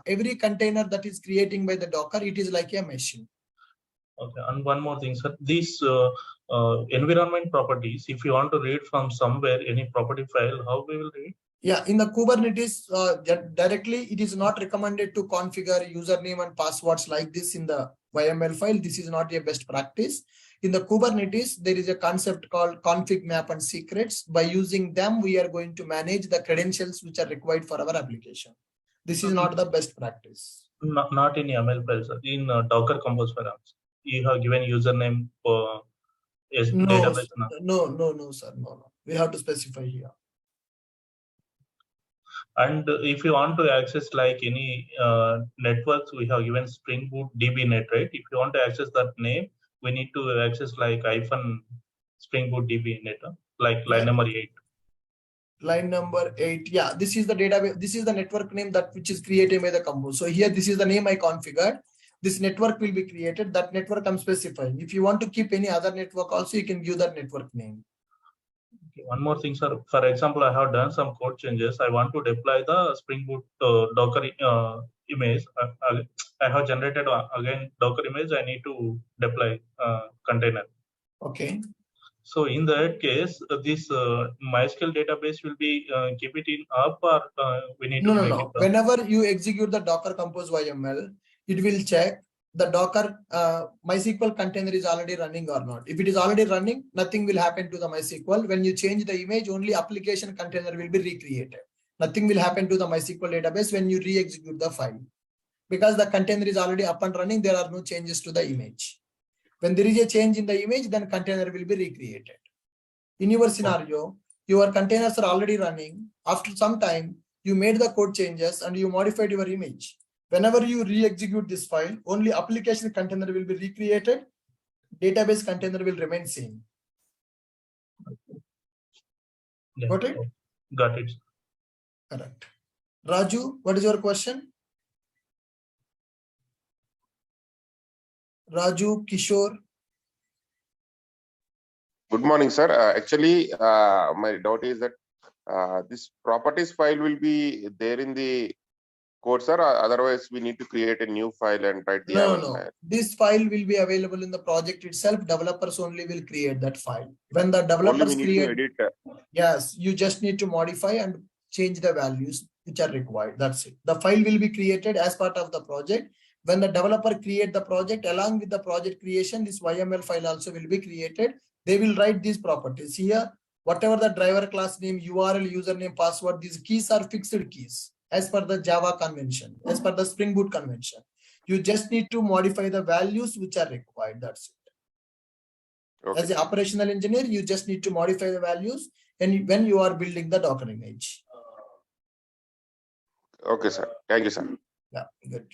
every container that is creating by the Docker, it is like a machine. Okay, and one more thing, sir. These environment properties, if you want to read from somewhere any property file, how we will read? Yeah, in the Kubernetes, directly, it is not recommended to configure username and passwords like this in the YML file. This is not a best practice. In the Kubernetes, there is a concept called config map and secrets. By using them, we are going to manage the credentials which are required for our application. This is not the best practice. Not in YAML files, sir. In Docker Compose files, you have given username for database. No, sir. No. We have to specify here. And if you want to access like any networks, we have given Spring Boot DBNet, right? If you want to access that name, we need to access like Spring Boot DBNet, like line number 8. Line number 8. Yeah, this is the database. This is the network name that which is created by the Compose. So here, this is the name I configured. This network will be created. That network I'm specifying. If you want to keep any other network also, you can give that network name. Okay, one more thing, sir. For example, I have done some code changes. I want to deploy the Spring Boot Docker image. I have generated again Docker image. I need to deploy container. Okay. So in that case, this MySQL database will be keep it in up, or we need to make it. Whenever you execute the Docker Compose YML, it will check the Docker MySQL container is already running or not. If it is already running, nothing will happen to the MySQL. When you change the image, only application container will be recreated. Nothing will happen to the MySQL database when you re-execute the file. Because the container is already up and running, there are no changes to the image. When there is a change in the image, then container will be recreated. In your scenario, your containers are already running. After some time, you made the code changes and you modified your image. Whenever you re-execute this file, only application container will be recreated. Database container will remain same. Yeah. Got it? Got it. Correct. Raju, what is your question? Raju, Kishore. Good morning, sir. Actually, my doubt is that this properties file will be there in the code, sir. Otherwise, we need to create a new file and write the No. This file will be available in the project itself. Developers only will create that file. When the developers create, yes, you just need to modify and change the values which are required. That's it. The file will be created as part of the project. When the developer create the project, along with the project creation, this YML file also will be created. They will write these properties here. Whatever the driver class name, URL, username, password, these keys are fixed keys as per the Java convention, as per the Spring Boot convention. You just need to modify the values which are required. That's it. Okay. As an operational engineer, you just need to modify the values and when you are building the Docker image. Okay, sir. Thank you, sir. Yeah, good.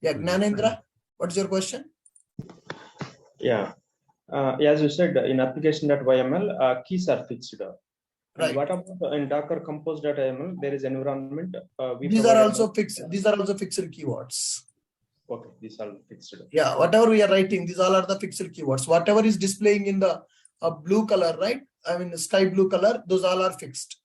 Yeah, Gnanendra, what's your question? Yeah. As you said, in application.yml, keys are fixed. Right. What about in Docker Compose.yml? There is environment. These are also fixed. These are also fixed keywords. Okay, these are fixed. Yeah, whatever we are writing, these all are the fixed keywords. Whatever is displaying in the blue color, right? I mean, sky blue color, those all are fixed.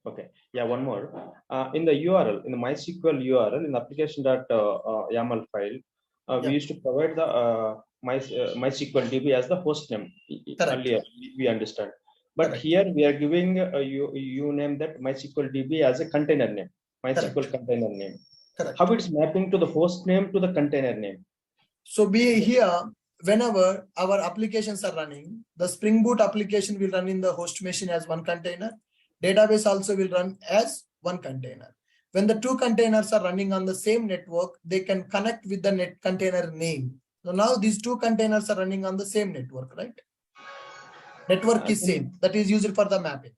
Okay. Yeah, one more. In the URL, in the MySQL URL, in the application.yaml file, we used to provide the MySQL DB as the host name. Earlier, we understand. But here we are giving you name that MySQL DB as a container name, MySQL container name. Correct. How it's mapping to the host name to the container name? So be here, whenever our applications are running, the Spring Boot application will run in the host machine as one container. Database also will run as one container. When the two containers are running on the same network, they can connect with the net container name. So now these two containers are running on the same network, right? Network is same. That is used for the mapping.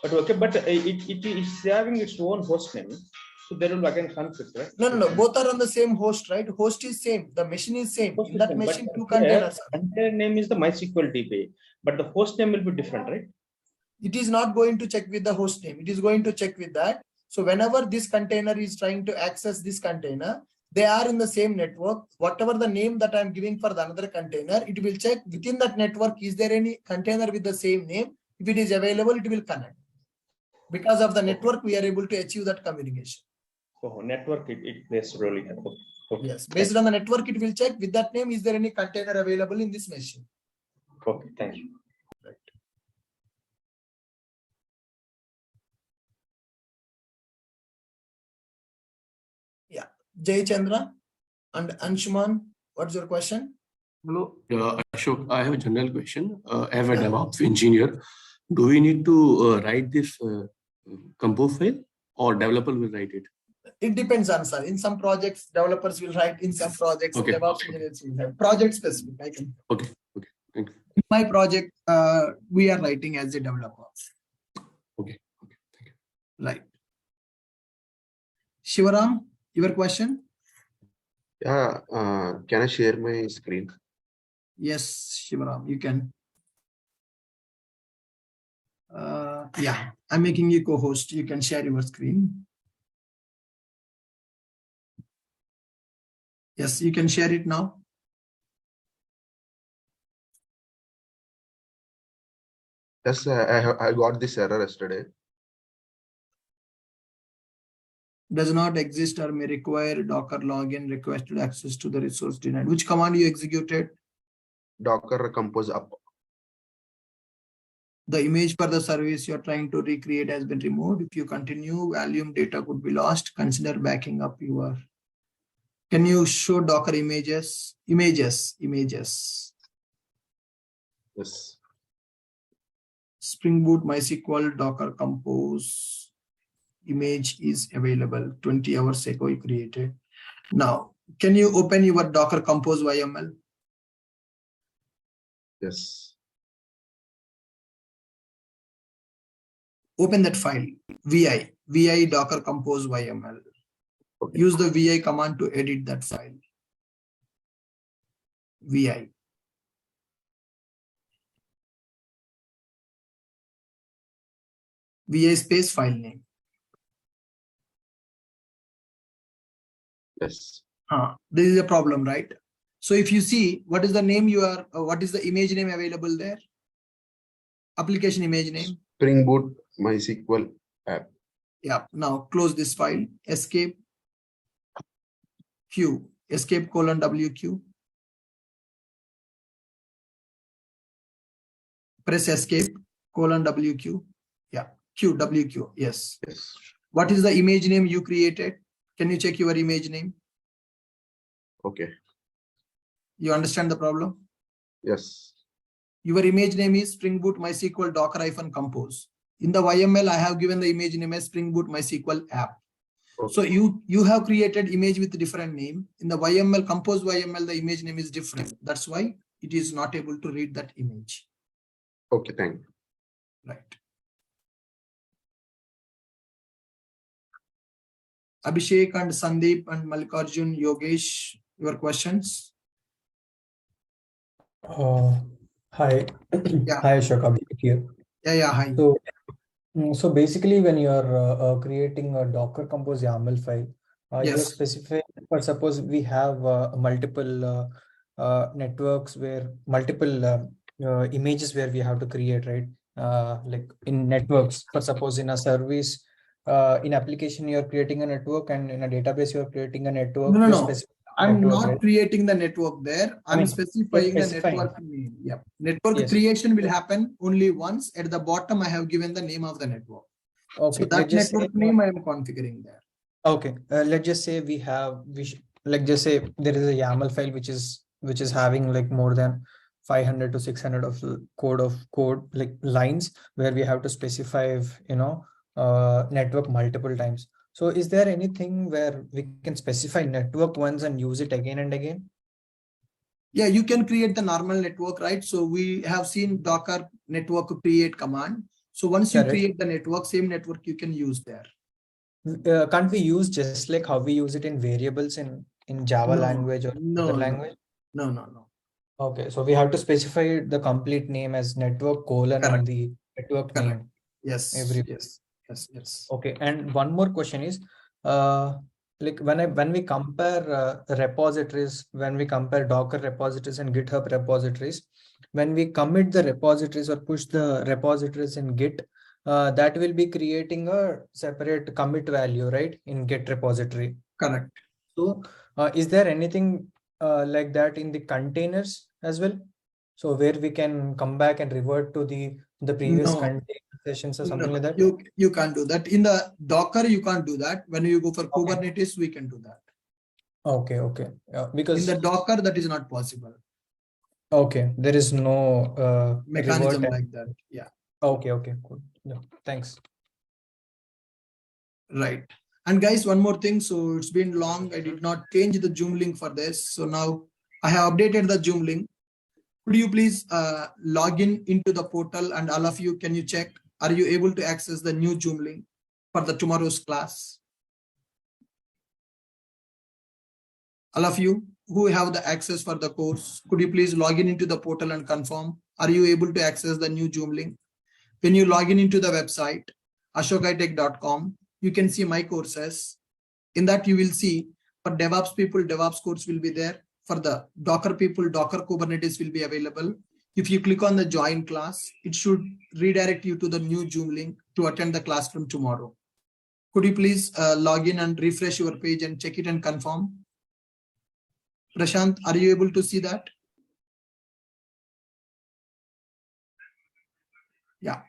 But okay, but it is having its own host name. So there will be again conflict, right? No. Both are on the same host, right? Host is same. The machine is same. In that machine, two containers. Container name is the MySQL DB, but the host name will be different, right? It is not going to check with the host name. It is going to check with that. So whenever this container is trying to access this container, they are in the same network. Whatever the name that I'm giving for the another container, it will check within that network, is there any container with the same name? If it is available, it will connect. Because of the network, we are able to achieve that communication. So network, it plays a role here. Okay. Yes, based on the network, it will check with that name, is there any container available in this machine? Okay, thank you. Right. Yeah, Jay Chandra and Anshuman, what's your question? Hello, Ashok. I have a general question. I have a DevOps engineer. Do we need to write this compose file, or developer will write it? It depends on, sir. In some projects, developers will write. In some projects, Okay. DevOps engineers will have. Project specific, I can. Okay. Okay. Thank you. In my project, we are writing as a developer. Okay. Okay. Thank you. Right. Shivaram, your question? Yeah, can I share my screen? Yes, Shivaram, you can. Yeah, I'm making you co-host. You can share your screen. Yes, you can share it now. Yes, I got this error yesterday. Does not exist or may require Docker login requested access to the resource denied. Which command you executed? Docker compose up. The image for the service you're trying to recreate has been removed. If you continue, volume data could be lost. Consider backing up your. Can you show Docker images? Images. Yes. Spring Boot, MySQL, Docker Compose image is available. 20 hours ago you created. Now, can you open your Docker Compose YML? Yes. Open that file, vi Docker Compose YML. Okay. Use the vi command to edit that file. Vi. Vi space file name. Yes. This is a problem, right? So if you see, what is the name you are, what is the image name available there? Application image name. Spring Boot MySQL app. Yeah. Now close this file. Escape Q. Escape : WQ. Press escape : WQ. Yeah. WQ. Yes. Yes. What is the image name you created? Can you check your image name? Okay. You understand the problem? Yes. Your image name is Spring Boot MySQL Docker-Compose. In the YML, I have given the image name as Spring Boot MySQL app. Okay. So you have created image with different name. In the YML, Compose YML, the image name is different. That's why it is not able to read that image. Okay, thank you. Right. Abhishek and Sandeep and Mallikarjun, Yogesh, your questions? Hi. Yeah. Hi, Ashok. Abhishek here. Yeah, hi. So basically, when you are creating a Docker Compose YAML file, you are Yes. specifying, for suppose we have multiple networks where multiple images where we have to create, right? Like in networks, for suppose in a service, in application, you are creating a network, and in a database, you are creating a network. No. You're specifying I'm network, not right? creating the network there. I'm you're specifying the specifying. network name. Yeah. Network Yes. creation will happen only once. At the bottom, I have given the name of the network. Okay. So that Let's just say, network name I am configuring there. okay. Let's just say like just say there is a YAML file which is having like more than 500 to 600 of code like lines where we have to specify network multiple times. So is there anything where we can specify network once and use it again and again? Yeah, you can create the normal network, right? So we have seen Docker network create command. So once you Correct. create the network, same network you can use there. Can't we use just like how we use it in variables in Java language or other language? No. Okay, so we have to specify the complete name as network : and Correct. the network Correct. name. Yes. Every. Yes. Yes. Okay, and one more question is, like when we compare repositories, when we compare Docker repositories and GitHub repositories, when we commit the repositories or push the repositories in Git, that will be creating a separate commit value, right, in Git repository. Correct. So, is there anything like that in the containers as well? So where we can come back and revert to the previous No. container sessions or something No, like that? you can't do that. In the Docker, you can't do that. When you go for Kubernetes, we can do that. Okay. Because in the Docker, that is not possible. okay, there is no Mechanism revert like that. Yeah. Okay, cool. No, thanks. Right. And guys, one more thing. So it's been long. I did not change the Zoom link for this. So now I have updated the Zoom link. Could you please log in into the portal, and all of you, can you check? Are you able to access the new Zoom link for the tomorrow's class? All of you who have the access for the course, could you please log in into the portal and confirm? Are you able to access the new Zoom link? When you log in into the website, ashokitech.com, you can see my courses. In that, you will see for DevOps people, DevOps course will be there. For the Docker people, Docker Kubernetes will be available. If you click on the join class, it should redirect you to the new Zoom link to attend the class from tomorrow. Could you please log in and refresh your page and check it and confirm? Prashant, are you able to see that? Yeah.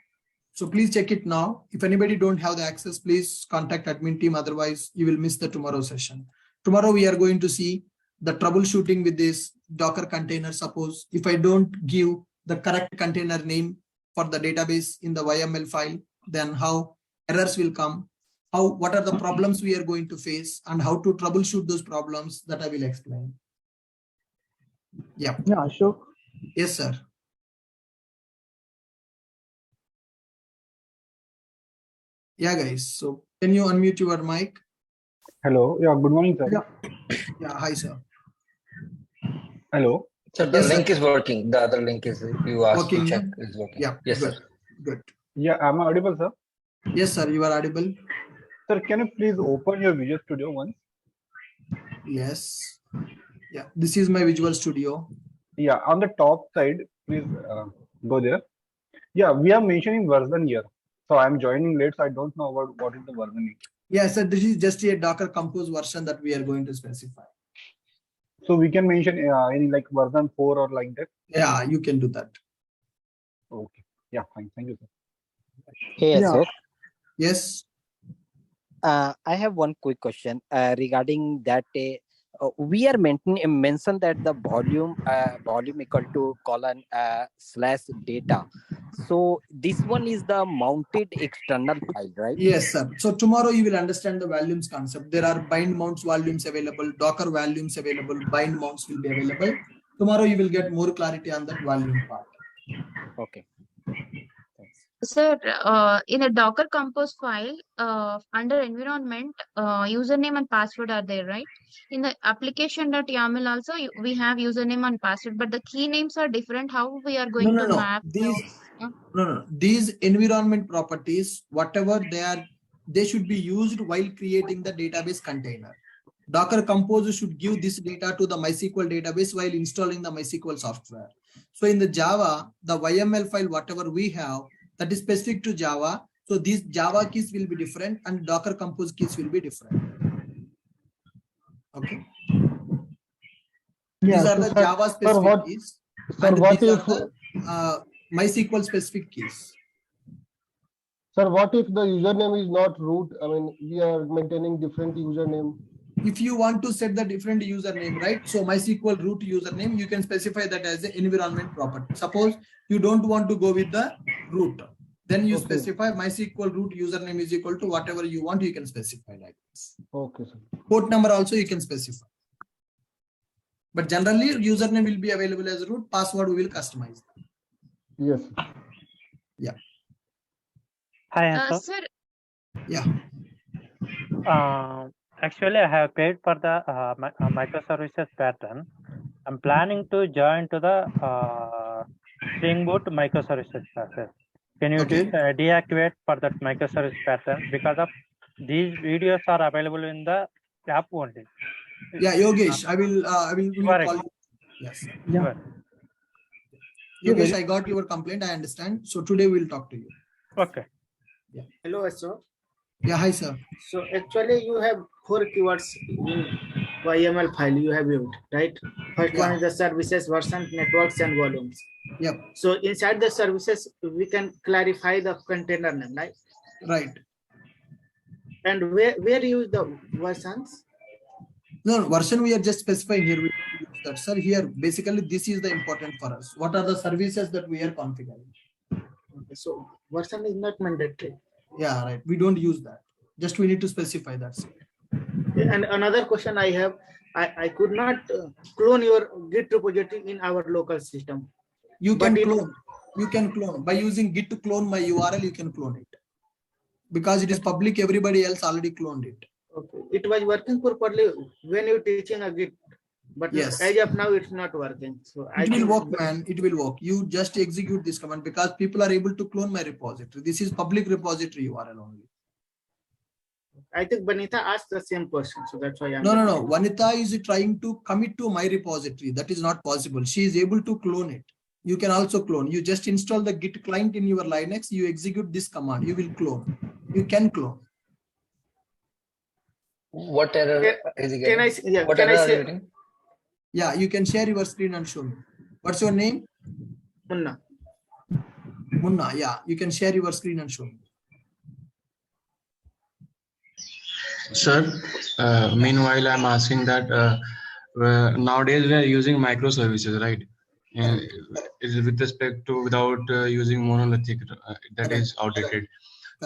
So please check it now. If anybody don't have the access, please contact admin team. Otherwise, you will miss the tomorrow session. Tomorrow, we are going to see the troubleshooting with this Docker container. Suppose if I don't give the correct container name for the database in the YML file, then how errors will come, what are the problems we are going to face, and how to troubleshoot those problems, that I will explain. Yeah. Yeah, Ashok. Yes, sir. Yeah, guys. So can you unmute your mic? Hello. Yeah, good morning, sir. Yeah. Hi, sir. Hello. So the link is working. The other link is you asked to check is working. Yeah. Yes, good. sir. Good. Yeah, am I audible, sir? Yes, sir. You are audible. Sir, can you please open your Visual Studio once? Yes. Yeah. This is my Visual Studio. Yeah, on the top side, please go there. Yeah, we are mentioning version here. So I'm joining late, so I don't know about what is the versioning. Yeah, sir. This is just a Docker Compose version that we are going to specify. So we can mention any like version 4 or like that. Yeah, you can do that. Okay. Yeah, fine. Thank you, sir. Hey, Ashok. Yes. I have one quick question regarding that. We are mention that the volume equal to colon / data. So this one is the mounted external file, right? Yes, sir. So tomorrow you will understand the volumes concept. There are bind mounts volumes available, Docker volumes available, bind mounts will be available. Tomorrow you will get more clarity on that volume part. Okay. Sir, in a Docker Compose file, under environment, username and password are there, right? In the application.yaml also, we have username and password, but the key names are different. How we are going to map those? These environment properties, whatever they are, they should be used while creating the database container. Docker Compose should give this data to the MySQL database while installing the MySQL software. So in the Java, the YML file, whatever we have, that is specific to Java. So these Java keys will be different and Docker Compose keys will be different. Okay. Yeah, these are the Java specific keys. And what these if are the MySQL specific keys. Sir, what if the username is not root? I mean, we are maintaining different username. If you want to set the different username, right? So MySQL root username, you can specify that as an environment property. Suppose you don't want to go with the root, then you specify MySQL root username is equal to whatever you want, you can specify like this. Okay, sir. Port number also you can specify. But generally, username will be available as root, password we will customize. Yes. Yeah. Hi, sir. Yeah. Actually, I have paid for the microservices pattern. I'm planning to join to the Spring Boot microservices pattern. Can you deactivate for that microservice pattern? Because of these videos are available in the app only. Yeah, Yogesh, I will call you. Yes. Yeah. Yogesh, I got your complaint. I understand. So today we'll talk to you. Okay. Yeah. Hello, sir. Yeah, hi, sir. So actually, you have 4 keywords in YML file you have used, right? First one is the services, version, networks, and volumes. Yep. So inside the services, we can clarify the container name, right? Right. And where you use the versions? No, version we are just specifying here. We use that, sir. Here, basically, this is the important for us. What are the services that we are configuring? Okay, so version is not mandatory. Yeah, right. We don't use that. Just we need to specify that. And another question I have, I could not clone your Git repository in our local system. You can clone. You can clone by using Git to clone my URL. You can clone it because it is public. Everybody else already cloned it. Okay, it was working properly when you're teaching a Git, but yes, as of now it's not working. So it will work, man. It will work. You just execute this command because people are able to clone my repository. This is public repository URL only. I think Vanita asked the same question, so that's why I'm No. Vanita is trying to commit to my repository. That is not possible. She is able to clone it. You can also clone. You just install the Git client in your Linux. You execute this command. You will clone. You can clone. What error is it Can I? Yeah, what can error I are you say? getting? Yeah, you can share your screen and show me. What's your name? Munna. Munna. Yeah, you can share your screen and show me. Sir, meanwhile, I'm asking that nowadays we are using microservices, right? With respect to without using monolithic, that is outdated. Correct.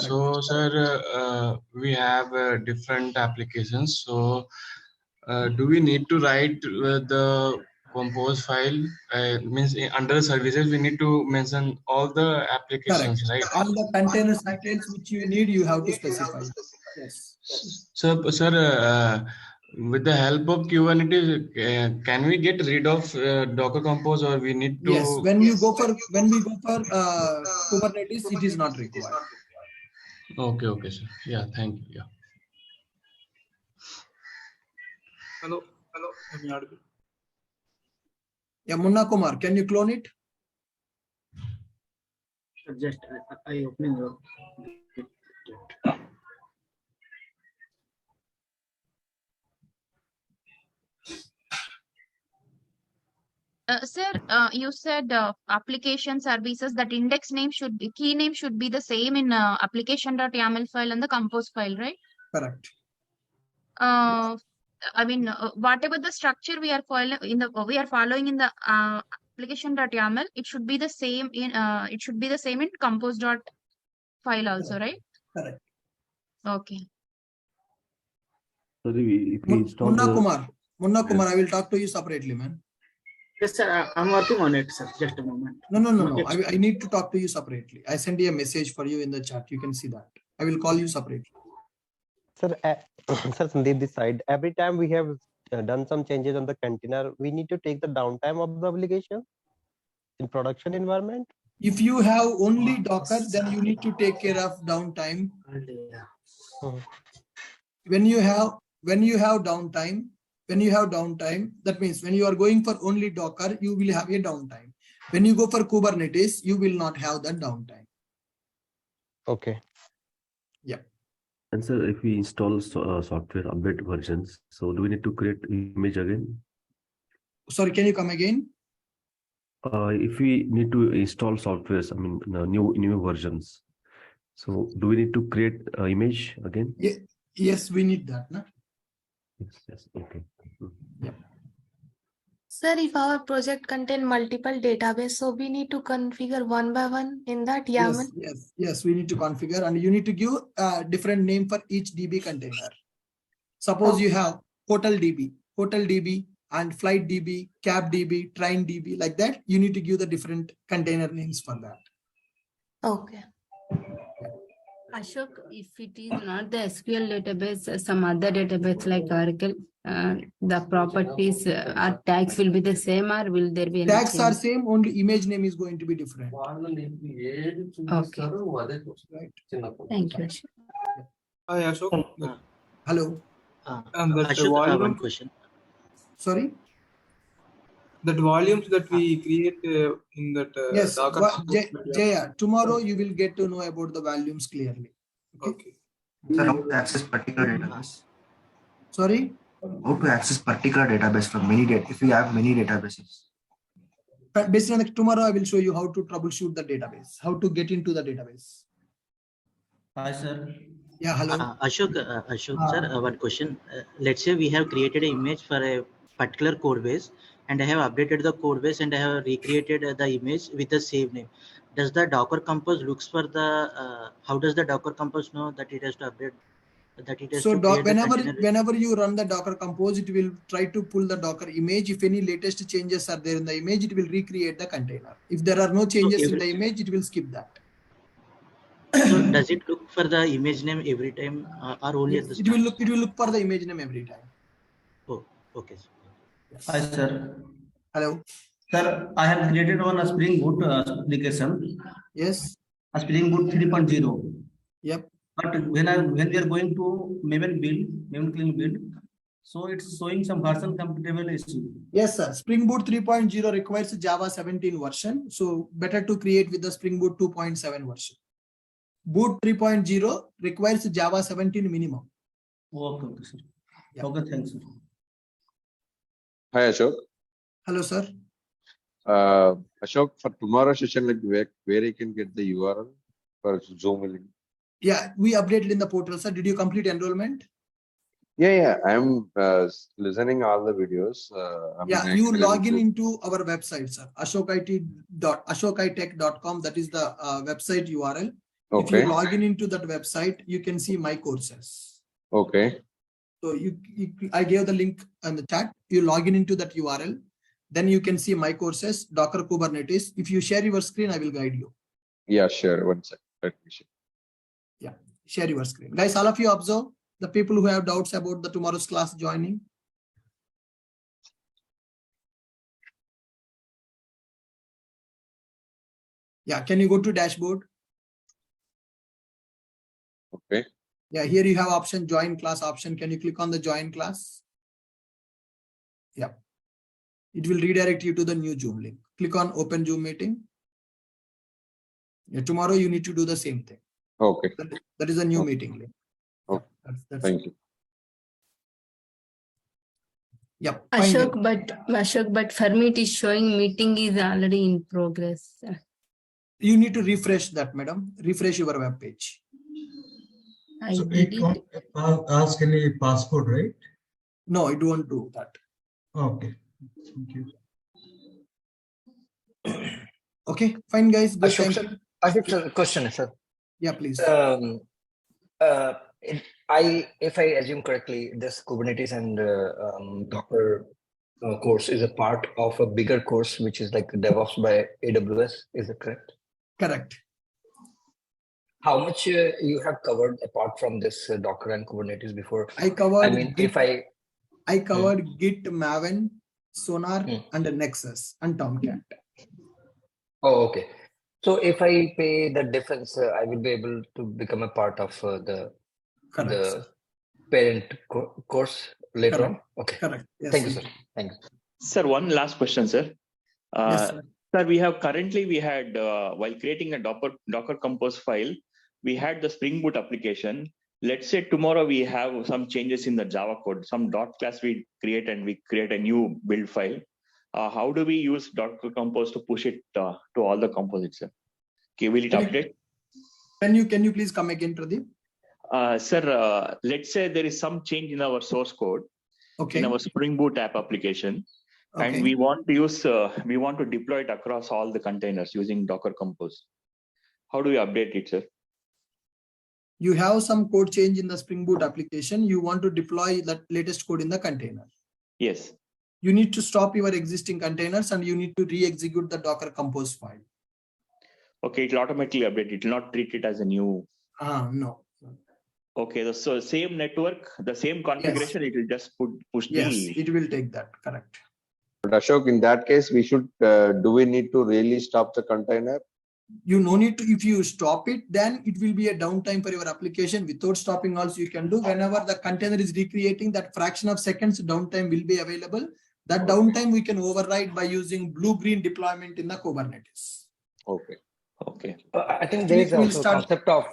So, sir, we have different applications. So, do we need to write the compose file? Means under the services, we need to mention all the applications, right? All the containers details which you need, you have to specify. Yes. So, sir, with the help of Kubernetes, can we get rid of Docker Compose, or we need to? Yes. When we go for Kubernetes, it is not required. Okay, sir. Yeah, thank you. Yeah. Hello. Am I audible? Yeah, Munna Kumar, can you clone it? Just I opening your. Sir, you said application services, that index name should be, key name should be the same in application.yaml file and the compose file, right? Correct. I mean, whatever the structure we are following in the application.yaml, it should be the same in compose.file also, right? Correct. Okay. Sorry, if we install Munna Kumar, I will talk to you separately, man. Yes, sir. I'm working on it, sir. Just a moment. No. I need to talk to you separately. I send you a message for you in the chat. You can see that. I will call you separately. Sir, Sir Sandeep, this side. Every time we have done some changes on the container, we need to take the downtime of the application in production environment. If you have only Docker, then you need to take care of downtime. When you have downtime, that means when you are going for only Docker, you will have a downtime. When you go for Kubernetes, you will not have that downtime. Okay. Yeah. And sir, if we install software update versions, so do we need to create image again? Sorry, can you come again? If we need to install softwares, I mean new versions, so do we need to create image again? Yeah. Yes, we need that. No? Yes. Okay. Yeah. Sir, if our project contain multiple database, so we need to configure one by one in that YAML? Yes, we need to configure, and you need to give a different name for each DB container. Suppose you have hotel DB, and flight DB, cab DB, train DB, like that. You need to give the different container names for that. Okay. Ashok, if it is not the SQL database, some other database like Oracle, the properties or tags will be the same, or will there be any Tags are change? same, only image name is going to be different. Okay. Right. Thank you, Ashok. Hi, Ashok. Hello. That Ashok, volume, one question. Sorry? that volumes that we create in that Yes, Docker. Jaya, tomorrow you will get to know about the volumes clearly. Okay. Sir, how to access particular database? Sorry? How to access particular database from many data if you have many databases? But based on the, tomorrow I will show you how to troubleshoot the database, how to get into the database. Hi, sir. Yeah, hello. Ashok, sir, one question. Let's say we have created an image for a particular code base, and I have updated the code base and I have recreated the image with the same name. Does the Docker Compose looks for the, how does the Docker Compose know that it has to update, that it has So to create the whenever container? you run the Docker Compose, it will try to pull the Docker image. If any latest changes are there in the image, it will recreate the container. If there are no changes in the image, it will skip that. So does it look for the image name every time or only at the start? It will look for the image name every time. Oh, okay. Yes. Hi, sir. Hello. Sir, I have created one Spring Boot application. Yes. A Spring Boot 3.0. Yep. But when we are going to Maven clean build, so it's showing some version compatible issue. Yes, sir. Spring Boot 3.0 requires Java 17 version. So better to create with the Spring Boot 2.7 version. Boot 3.0 requires Java 17 minimum. Okay, sir. Yeah. Okay, thanks, sir. Hi, Ashok. Hello, sir. Ashok, for tomorrow's session, like where you can get the URL for Zoom link? Yeah, we updated in the portal, sir. Did you complete enrollment? Yeah. I'm listening all the videos. You log into our website, sir. ashokitech.com. That is the website URL. Okay. If you log into that website, you can see my courses. Okay. So I gave the link in the chat. You log into that URL. Then you can see my courses, Docker Kubernetes. If you share your screen, I will guide you. Yeah, sure. One second. Let me share. Yeah, share your screen. Guys, all of you observe the people who have doubts about the tomorrow's class joining. Yeah, can you go to dashboard? Okay. Yeah, here you have option join class option. Can you click on the join class? Yeah. It will redirect you to the new Zoom link. Click on open Zoom meeting. Yeah, tomorrow you need to do the same thing. Okay. That is a new meeting link. Okay. Yeah, that's Thank you. Yep. Ashok, but for me it is showing meeting is already in progress. You need to refresh that, madam. Refresh your web page. So it can't ask any password, right? No, it won't do that. Okay. Thank you. Okay, fine, guys. Good. Ashok, sir, question, sir. Yeah, please. If I assume correctly, this Kubernetes and Docker course is a part of a bigger course, which is like DevOps by AWS. Is it correct? Correct. How much you have covered apart from this Docker and Kubernetes before? I covered. I mean, Git, I covered Git, Maven, Sonar, and Nexus and Tomcat. Oh, okay. So if I pay the difference, I will be able to become a part of the parent course later on. Okay. Correct. Yes, Thank you, sir. Thank you. Sir, one last question, sir. Yes, sir. Sir, we had while creating a Docker Compose file, we had the Spring Boot application. Let's say tomorrow we have some changes in the Java code, some dot class we create and we create a new build file. How do we use Docker Compose to push it to all the composites, sir? Okay, will it update? Can you please come again, Pradeep? Sir, let's say there is some change in our source code, in our Spring Boot app application, and we want to use, we want to deploy it across all the containers using Docker Compose. How do we update it, sir? You have some code change in the Spring Boot application. You want to deploy that latest code in the container. Yes. You need to stop your existing containers and you need to re-execute the Docker Compose file. Okay, it will automatically update. It will not treat it as a new. No. Okay, so same network, the same configuration, it will just push Yes, it will take that. Correct. But Ashok, in that case, we should, do we need to really stop the container? You no need to. If you stop it, then it will be a downtime for your application. Without stopping also you can do. Whenever the container is recreating, that fraction of seconds downtime will be available. That downtime we can override by using blue-green deployment in the Kubernetes. Okay. Okay. I think there is also a concept of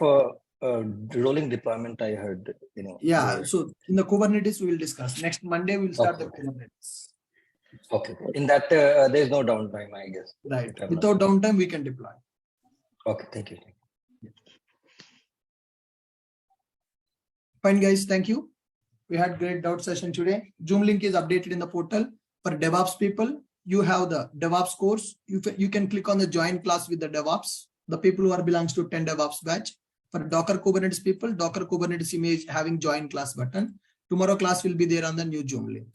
rolling deployment. I heard, Yeah. So in the Kubernetes we will discuss. Next Monday we'll start the Kubernetes. Okay. In that there is no downtime, I guess. Right. Without downtime we can deploy. Okay. Thank you. Fine, guys. Thank you. We had great doubt session today. Zoom link is updated in the portal. For DevOps people, you have the DevOps course. You can click on the join class with the DevOps. The people who are belongs to 10 DevOps batch. For Docker Kubernetes people, Docker Kubernetes image having join class button. Tomorrow class will be there on the new Zoom link.